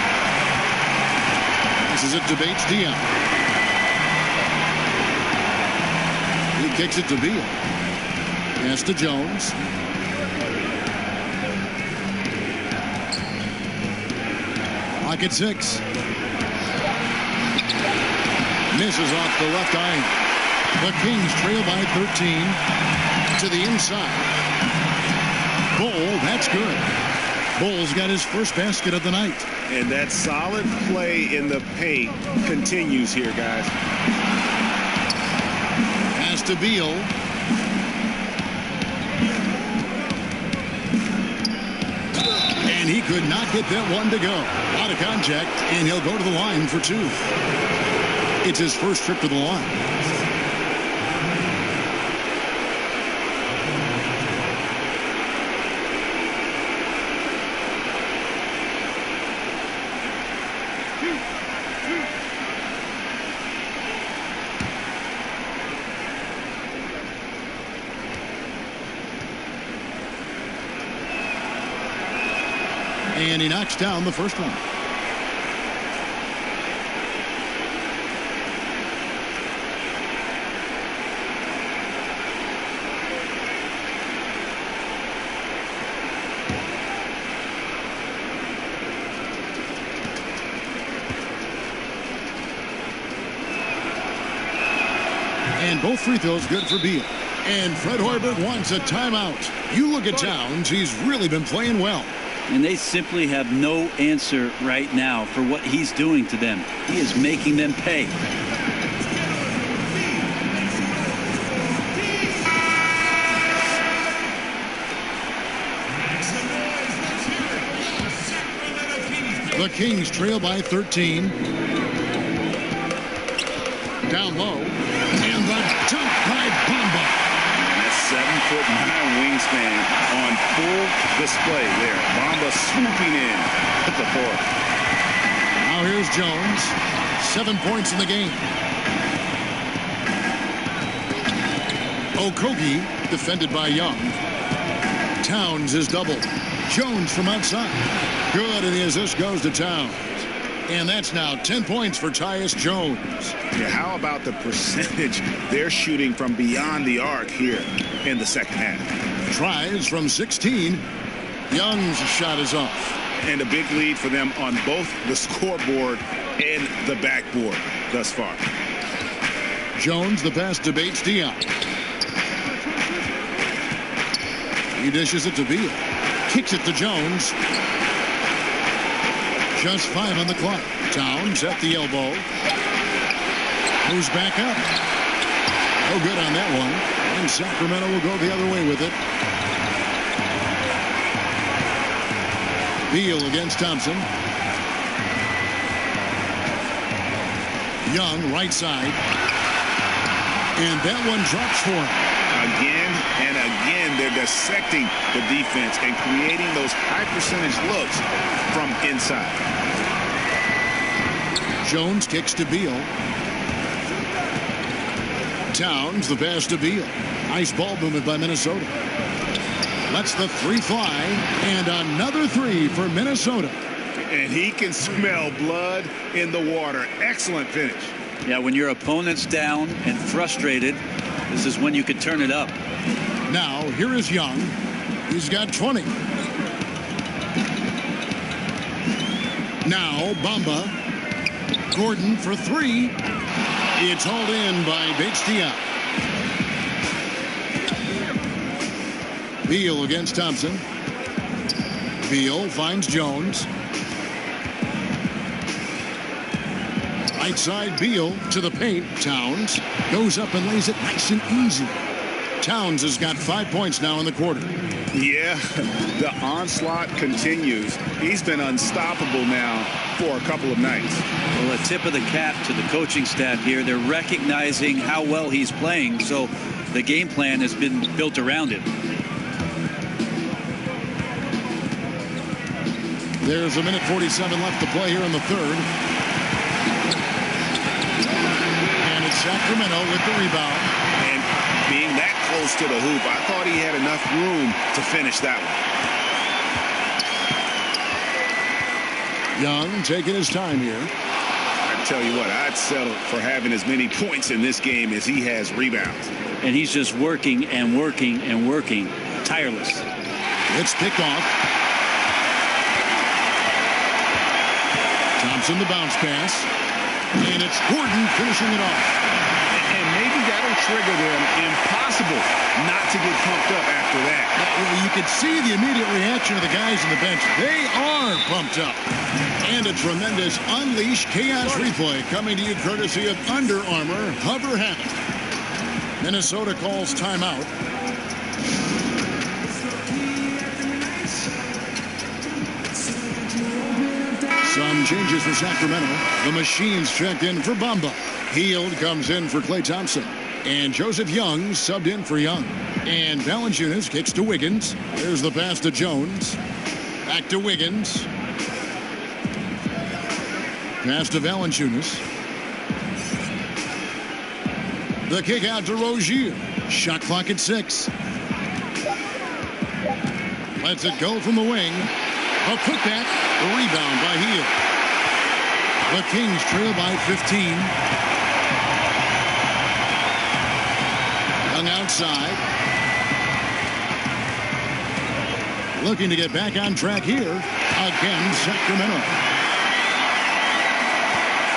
This is it to Bates Diop. He kicks it to Beal. Pass to Jones. Clock at 6. Misses off the left eye. The Kings trail by 13 to the inside. Bull, that's good. Bull's got his first basket of the night. And that solid play in the paint continues here, guys. Pass to Beal. And he could not get that one to go. Out of contact, and he'll go to the line for 2. It's his first trip to the line. And he knocks down the first one. And both free throws good for Beal. And Fred Hoiberg wants a timeout. You look at Towns, he's really been playing well. And they simply have no answer right now for what he's doing to them. He is making them pay. The Kings trail by 13. Down low. And the jump by Bamba. And that 7'9" wingspan on full display there. Bamba swooping in at the fourth. Now here's Jones. 7 points in the game. Okogie defended by Young. Towns is doubled. Jones from outside. Good, and the assist goes to Towns. And that's now 10 points for Tyus Jones. Yeah, how about the percentage they're shooting from beyond the arc here in the second half? Tries from 16. Young's shot is off. And a big lead for them on both the scoreboard and the backboard thus far. Jones, the pass to Bates Diop. He dishes it to Beal. Kicks it to Jones. Just 5 on the clock. Towns at the elbow. Moves back up. No good on that one. And Sacramento will go the other way with it. Beal against Thompson. Young, right side. And that one drops for him. Again and again, they're dissecting the defense and creating those high percentage looks from inside. Jones kicks to Beal. Towns, the pass to Beal. Nice ball movement by Minnesota. Lets the three fly, and another three for Minnesota. And he can smell blood in the water. Excellent finish. Yeah, when your opponent's down and frustrated, this is when you can turn it up. Now, here is Young. He's got 20. Now, Bamba. Gordon for three. It's hauled in by Bates Diop. Beal against Thompson. Beal finds Jones. Right side, Beal to the paint. Towns goes up and lays it nice and easy. Towns has got 5 points now in the quarter. Yeah, the onslaught continues. He's been unstoppable now for a couple of nights. Well, a tip of the cap to the coaching staff here. They're recognizing how well he's playing, so the game plan has been built around it. There's a minute 47 left to play here in the third. And it's Sacramento with the rebound. And being that close to the hoop, I thought he had enough room to finish that one. Young taking his time here. I tell you what, I'd settle for having as many points in this game as he has rebounds. And he's just working and working and working, tireless. It's picked off. Thompson the bounce pass. And it's Gordon finishing it off. And maybe that'll trigger them. Impossible not to get pumped up after that. Well, you could see the immediate reaction of the guys on the bench. They are pumped up. And a tremendous Unleash Chaos replay coming to you courtesy of Under Armour Hover Habit. Minnesota calls timeout. Some changes for Sacramento. The Machines checked in for Bamba. Hield comes in for Klay Thompson. And Joseph Young subbed in for Young. And Valanciunas kicks to Wiggins. There's the pass to Jones. Back to Wiggins. Pass to Valanciunas. The kick out to Rozier. Shot clock at 6. Lets it go from the wing. A putback, the rebound by Hield. The Kings trail by 15. Young outside. Looking to get back on track here. Again, Sacramento.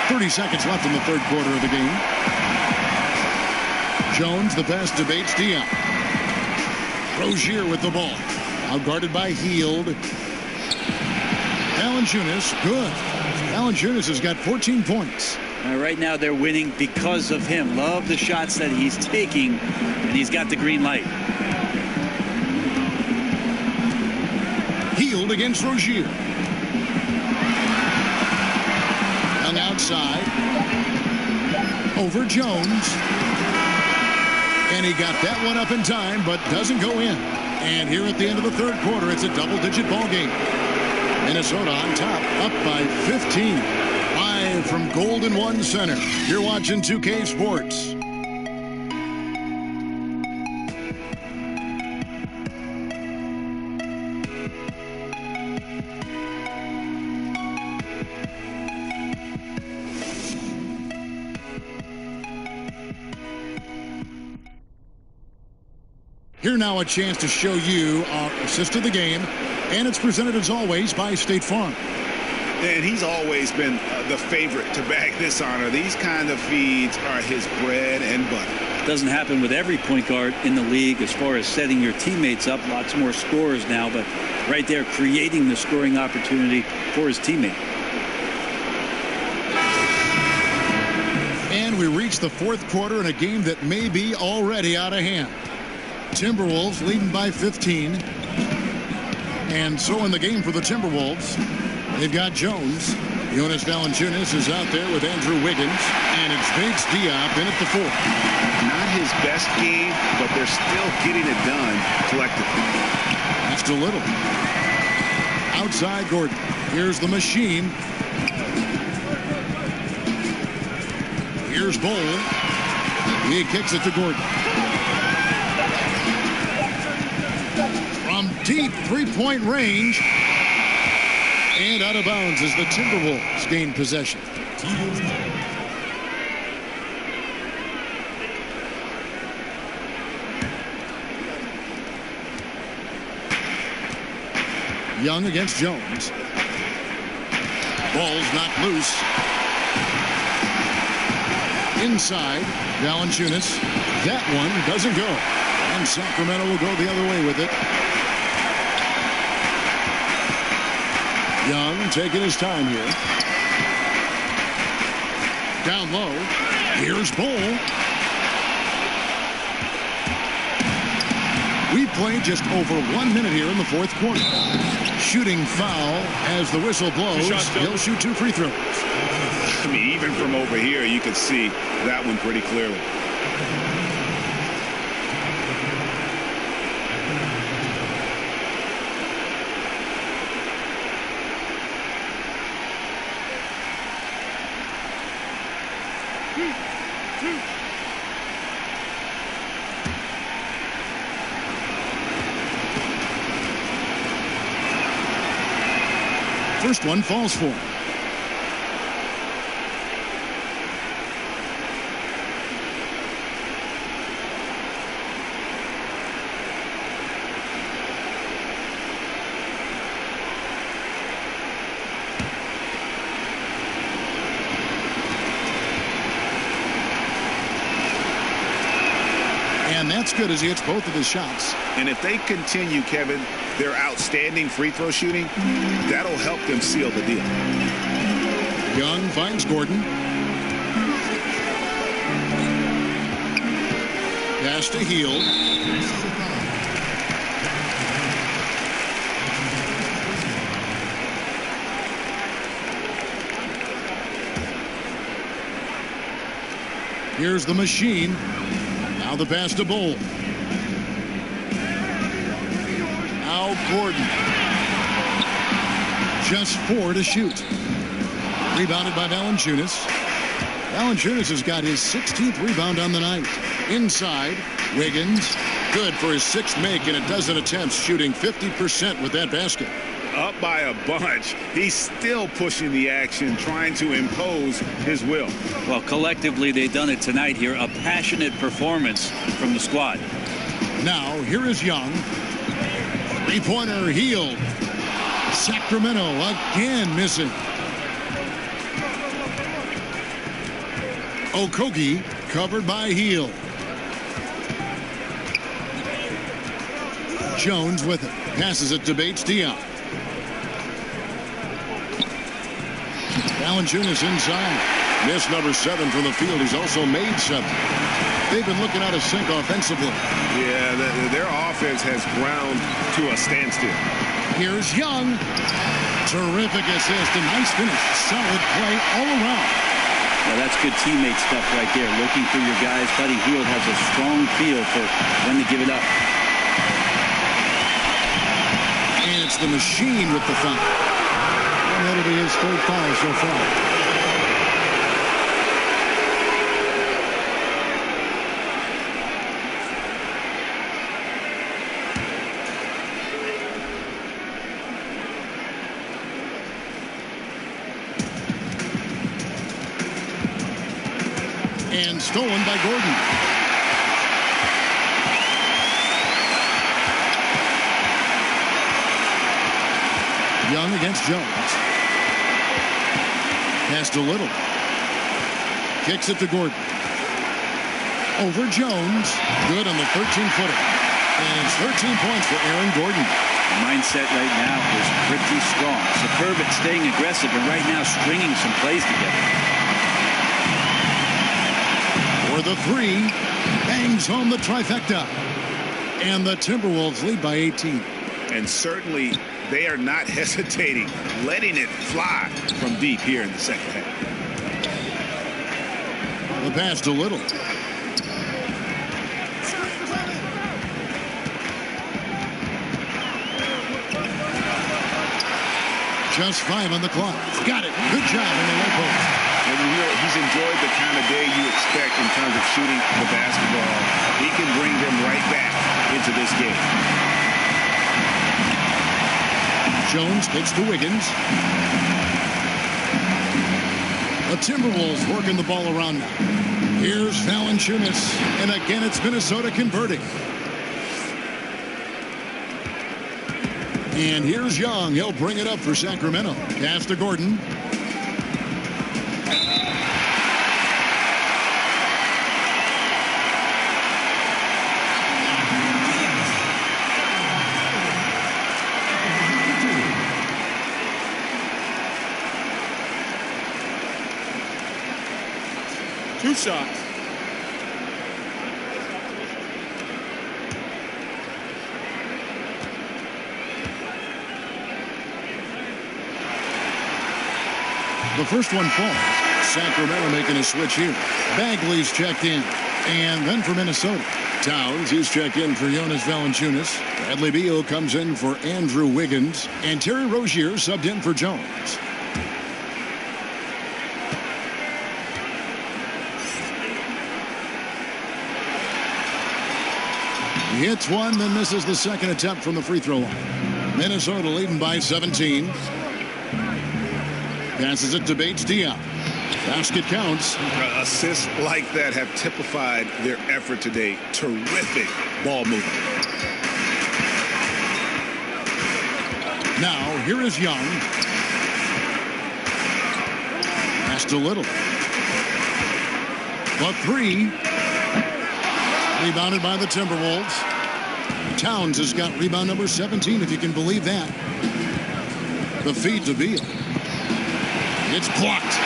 30 seconds left in the third quarter of the game. Jones, the pass to Bates Diop. Rozier with the ball. Outguarded by Hield. Valanciunas, good. Valanciunas has got 14 points. Right now they're winning because of him. Love the shots that he's taking, and he's got the green light. Hield against Rozier. Young outside. Over Jones. And he got that one up in time, but doesn't go in. And here at the end of the third quarter, it's a double-digit ball game. Minnesota on top, up by 15. Live from Golden One Center. You're watching 2K Sports. Here now a chance to show you our assist of the game, and it's presented as always by State Farm. And he's always been the favorite to bag this honor. These kind of feeds are his bread and butter. Doesn't happen with every point guard in the league as far as setting your teammates up. Lots more scorers now, but right there creating the scoring opportunity for his teammate. And we reach the fourth quarter in a game that may be already out of hand. Timberwolves leading by 15. And so in the game for the Timberwolves, they've got Jones. Jonas Valanciunas is out there with Andrew Wiggins. And it's Bates Diop in at the fourth. Not his best game, but they're still getting it done collectively. Just a little. Outside Gordon. Here's the machine. Here's Bowl. He kicks it to Gordon. From deep three-point range. And out of bounds as the Timberwolves gain possession. Young against Jones. Ball's knocked loose. Inside, Valanciunas. That one doesn't go. And Sacramento will go the other way with it. Young taking his time here. Down low. Here's Bull. We played just over 1 minute here in the fourth quarter. Shooting foul as the whistle blows. He'll shoot 2 free throws. I mean, even from over here, you can see that one pretty clearly. First one falls for him. And that's good as he hits both of his shots. And if they continue, Kevin, their outstanding free throw shooting, that'll help them seal the deal. Young finds Gordon. Pass to Hield. Here's the machine. Now the pass to Bull. Now Gordon. Just 4 to shoot. Rebounded by Valanciunas. Valanciunas has got his 16th rebound on the night. Inside, Wiggins. Good for his 6th make in a dozen attempts, shooting 50% with that basket. up by a bunch. He's still pushing the action, trying to impose his will. Well, collectively, they've done it tonight here. A passionate performance from the squad. Now, here is Young. Three-pointer, Hield. Sacramento again missing. Okogie covered by Hield. Jones with it. Passes it to Bates-Diop. Valanciunas inside. Missed number 7 from the field. He's also made 7. They've been looking out of sync offensively. Yeah, their offense has ground to a standstill. Here's Young. Terrific assist. A nice finish. Solid play all around. Well, that's good teammate stuff right there. Looking through your guys. Buddy Hield has a strong feel for when to give it up. And it's the machine with the foul. And that'll be his third foul so far. And stolen by Gordon. Young against Jones. Pass to Little. Kicks it to Gordon. Over Jones. Good on the 13-footer. And it's 13 points for Aaron Gordon. The mindset right now is pretty strong. Superb at staying aggressive, and right now stringing some plays together. For the 3, bangs home the trifecta. And the Timberwolves lead by 18. And certainly they are not hesitating, letting it fly from deep here in the second half. The pass to Little. Just 5 on the clock. Got it. Good job in the low post. And he's enjoyed the kind of day you expect in terms of shooting the basketball. He can bring them right back into this game. Jones kicks to Wiggins. The Timberwolves working the ball around now. Here's Valanciunas. And again, it's Minnesota converting. And here's Young. He'll bring it up for Sacramento. Pass to Gordon. Two shots. The first one falls. Sacramento making a switch here. Bagley's checked in. And then for Minnesota, Towns, he's checked in for Jonas Valanciunas. Bradley Beal comes in for Andrew Wiggins. And Terry Rozier subbed in for Jones. He hits one, then misses the second attempt from the free throw line. Minnesota leading by 17. Passes it to Bates-Diop. Basket counts. Assists like that have typified their effort today. Terrific ball movement. Now, here is Young. Pass to Little. The 3. Rebounded by the Timberwolves. Towns has got rebound number 17, if you can believe that. The feed to Beal. It's blocked.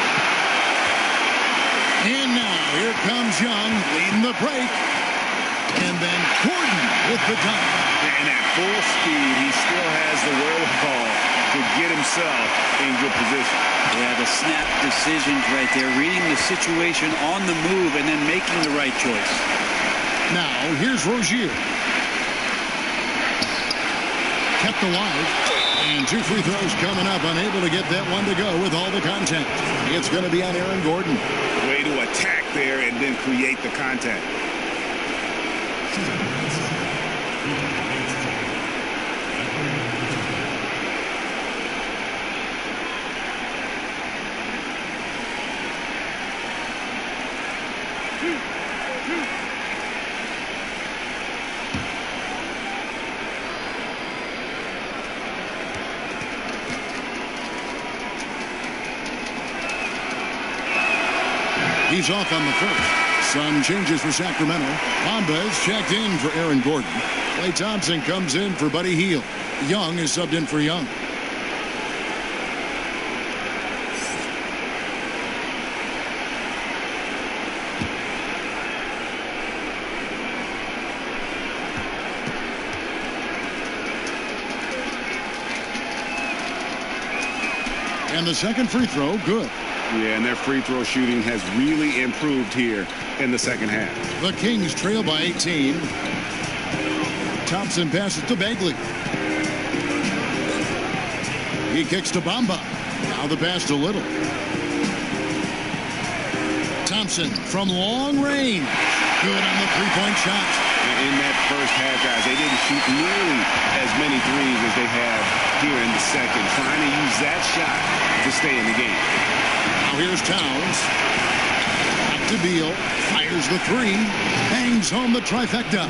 And now here comes Young leading the break. And then Gordon with the dunk. And at full speed, he still has the wherewithal to get himself in good position. Yeah, the snap decisions right there. Reading the situation on the move and then making the right choice. Now, here's Rozier. Kept alive. And 2 free throws coming up. Unable to get that one to go with all the contact. It's going to be on Aaron Gordon. Way to attack there and then create the contact. He's off on the first. Some changes for Sacramento. Bamba is checked in for Aaron Gordon. Klay Thompson comes in for Buddy Hield. Young is subbed in for Young. And the second free throw, good. Yeah, and their free throw shooting has really improved here in the second half. The Kings trail by 18. Thompson passes to Bagley. He kicks to Bamba. Now the pass to Little. Thompson from long range. Good on the three-point shot. In that first half, guys, they didn't shoot nearly as many threes as they have here in the second, trying to use that shot to stay in the game. Now here's Towns. Back to Beal. Fires the three. Bangs home the trifecta.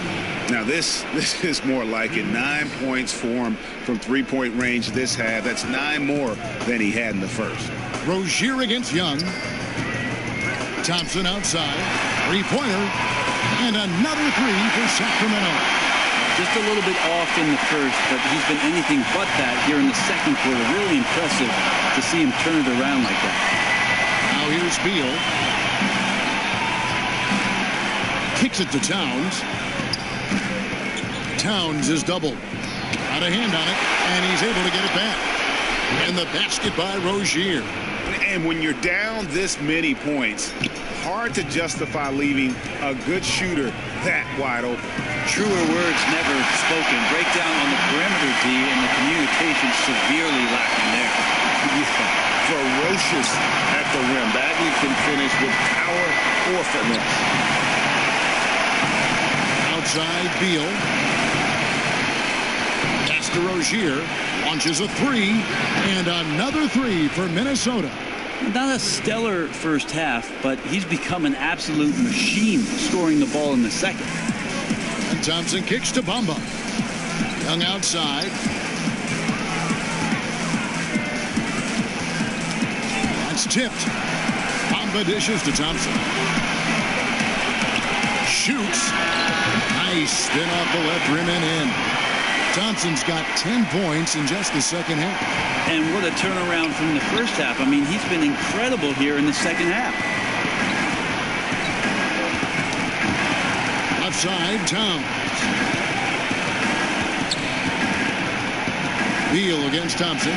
Now this is more like it. 9 points for him from three-point range this half. That's 9 more than he had in the first. Rozier against Young. Thompson outside. Three-pointer. And another three for Sacramento. Just a little bit off in the first, but he's been anything but that here in the second quarter. Really impressive to see him turn it around like that. Now here's Beal. Kicks it to Towns. Towns is doubled. Got a hand on it, and he's able to get it back. And the basket by Rozier. And when you're down this many points, hard to justify leaving a good shooter that wide open. Truer words never spoken. Breakdown on the perimeter, D, and the communication severely lacking there. Ferocious at the rim. Bagley can finish with power or finesse. Outside, Beal. Pass to Rozier. Launches a three. And another three for Minnesota. Not a stellar first half, but he's become an absolute machine scoring the ball in the second. And Thompson kicks to Bamba. Young outside. That's tipped. Bamba dishes to Thompson. Shoots. Nice spin off the left rim and in. Thompson's got 10 points in just the second half. And what a turnaround from the first half. I mean, he's been incredible here in the second half. Outside, Towns. Beal against Thompson.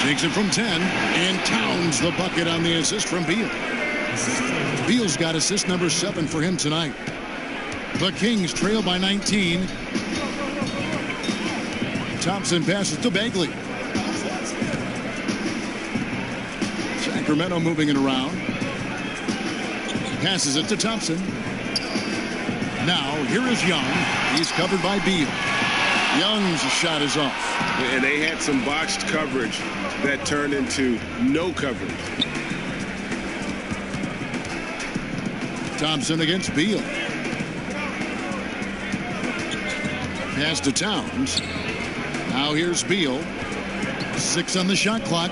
Takes it from 10. And Towns the bucket on the assist from Beal. Beal's got assist number 7 for him tonight. The Kings trail by 19. Thompson passes to Bagley. Sacramento moving it around. Passes it to Thompson. Now, here is Young. He's covered by Beal. Young's shot is off. And they had some boxed coverage that turned into no coverage. Thompson against Beal. Pass to Towns. Now here's Beal. 6 on the shot clock.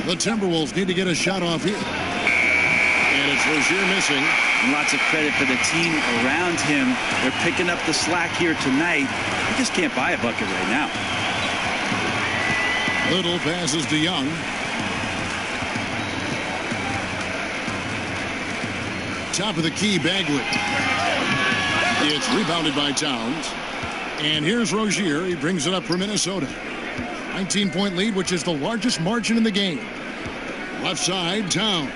The Timberwolves need to get a shot off here. And it's Rozier missing. And lots of credit for the team around him. They're picking up the slack here tonight. He just can't buy a bucket right now. Little passes to Young. Top of the key, Bagley. It's rebounded by Towns. And here's Rozier. He brings it up for Minnesota. 19-point lead, which is the largest margin in the game. Left side, Towns.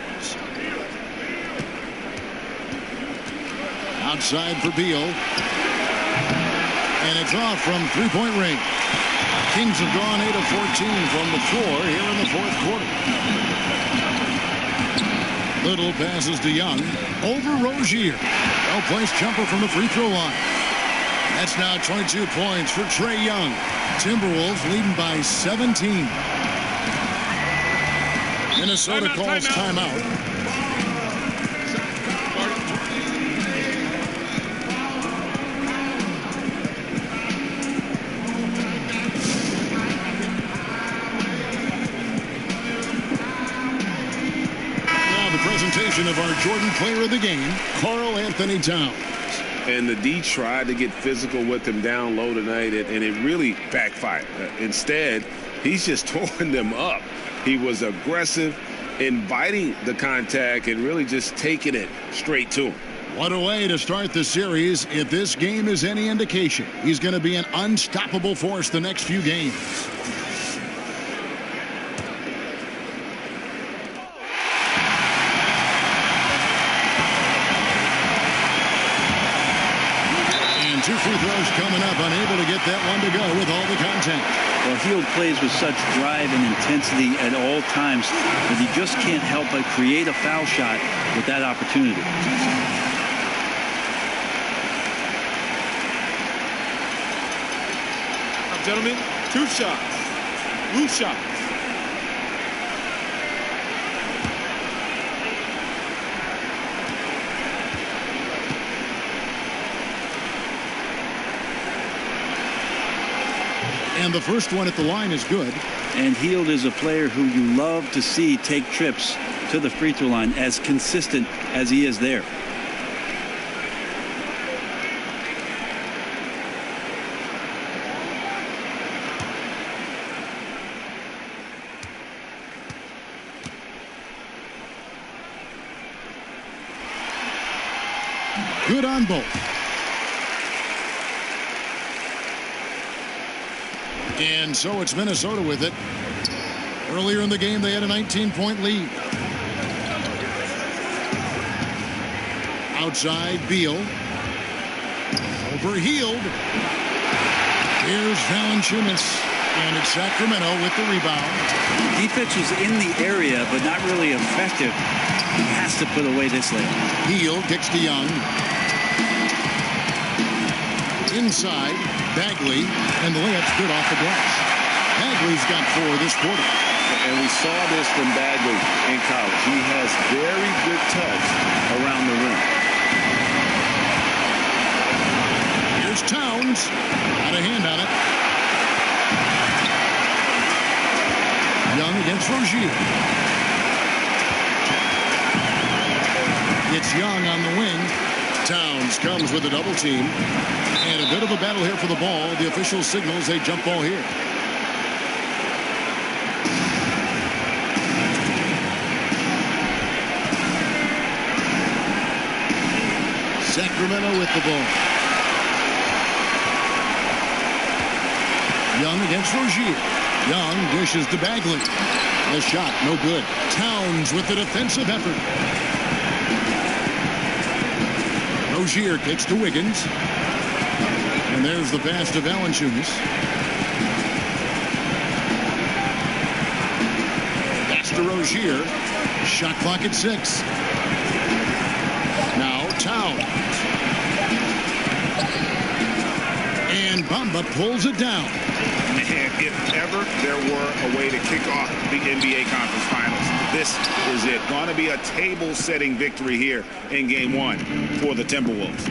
Outside for Beal. And it's off from three-point range. Kings have gone 8 of 14 from the floor here in the fourth quarter. Little passes to Young. Over Rozier. Well-placed jumper from the free throw line. That's now 22 points for Trae Young. Timberwolves leading by 17. Minnesota calls timeout. version of our Jordan player of the game, Karl Anthony Towns. And the D tried to get physical with him down low tonight, and it really backfired. Instead, he's just tore them up. He was aggressive, inviting the contact, and really just taking it straight to him. What a way to start the series. If this game is any indication, he's going to be an unstoppable force the next few games. And 2 free throws coming up, unable to get that one to go with all the contact. Well, Hield plays with such drive and intensity at all times that he just can't help but create a foul shot with that opportunity. Gentlemen, 2 shots. Loose shots. And the first one at the line is good. And Hield is a player who you love to see take trips to the free throw line, as consistent as he is there. Good on both. And so it's Minnesota with it. Earlier in the game, they had a 19-point lead. Outside, Beal. Over Hield. Here's Valanciunas. And it's Sacramento with the rebound. Defense was in the area, but not really effective. He has to put away this layup. Hield kicks to Young. Inside, Bagley, and the layup's good off the glass. Bagley's got 4 this quarter. And we saw this from Bagley in college. He has very good touch around the rim. Here's Towns. Got a hand on it. Young against Rozier. It's Young on the wing. Towns comes with a double team. And a bit of a battle here for the ball. The official signals a jump ball here. Sacramento with the ball. Young against Rozier. Young dishes to Bagley. The shot, no good. Towns with the defensive effort. Rozier kicks to Wiggins. And there's the pass to Valanciunas. Pass to Rozier. Shot clock at 6. Now Towns. And Bamba pulls it down. Man, if ever there were a way to kick off the NBA Conference Finals, this is it. Going to be a table-setting victory here in Game 1 for the Timberwolves.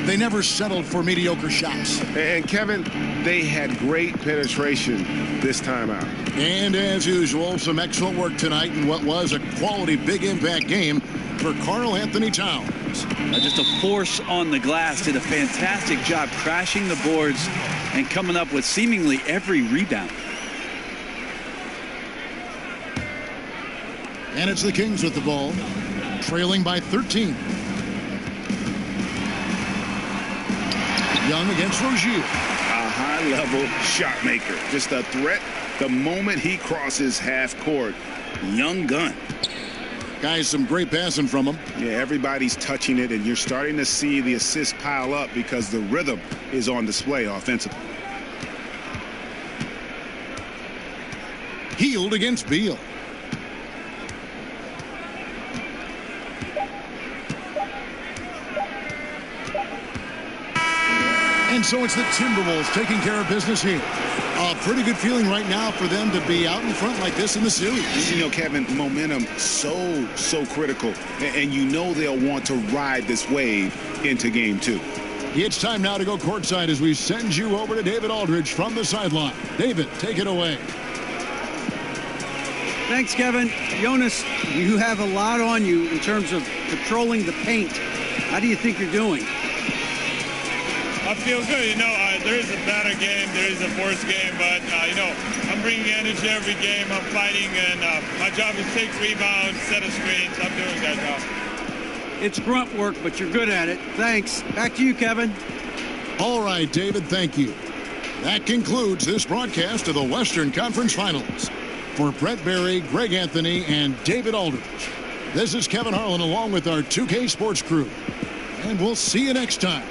They never settled for mediocre shots. And Kevin, they had great penetration this time out. And as usual, some excellent work tonight in what was a quality big impact game for Karl Anthony Towns. Just a force on the glass. Did a fantastic job crashing the boards and coming up with seemingly every rebound. And it's the Kings with the ball, trailing by 13. Young against Rozier. A high-level shot maker. Just a threat the moment he crosses half court. Young gun. Guys, some great passing from him. Yeah, everybody's touching it, and you're starting to see the assists pile up because the rhythm is on display offensively. Hield against Beal. And so it's the Timberwolves taking care of business here. A pretty good feeling right now for them to be out in front like this in the series. You know, Kevin, momentum so critical. And you know they'll want to ride this wave into Game 2. It's time now to go courtside as we send you over to David Aldridge from the sideline. David, take it away. Thanks, Kevin. Jonas, you have a lot on you in terms of controlling the paint. How do you think you're doing? I feel good. You know, there is a better game, there is a worse game, but, you know, I'm bringing energy every game. I'm fighting, and my job is take rebounds, set a screens. I'm doing that job. It's grunt work, but you're good at it. Thanks. Back to you, Kevin. All right, David, thank you. That concludes this broadcast of the Western Conference Finals. For Brett Berry, Greg Anthony, and David Aldridge, this is Kevin Harlan along with our 2K Sports crew. And we'll see you next time.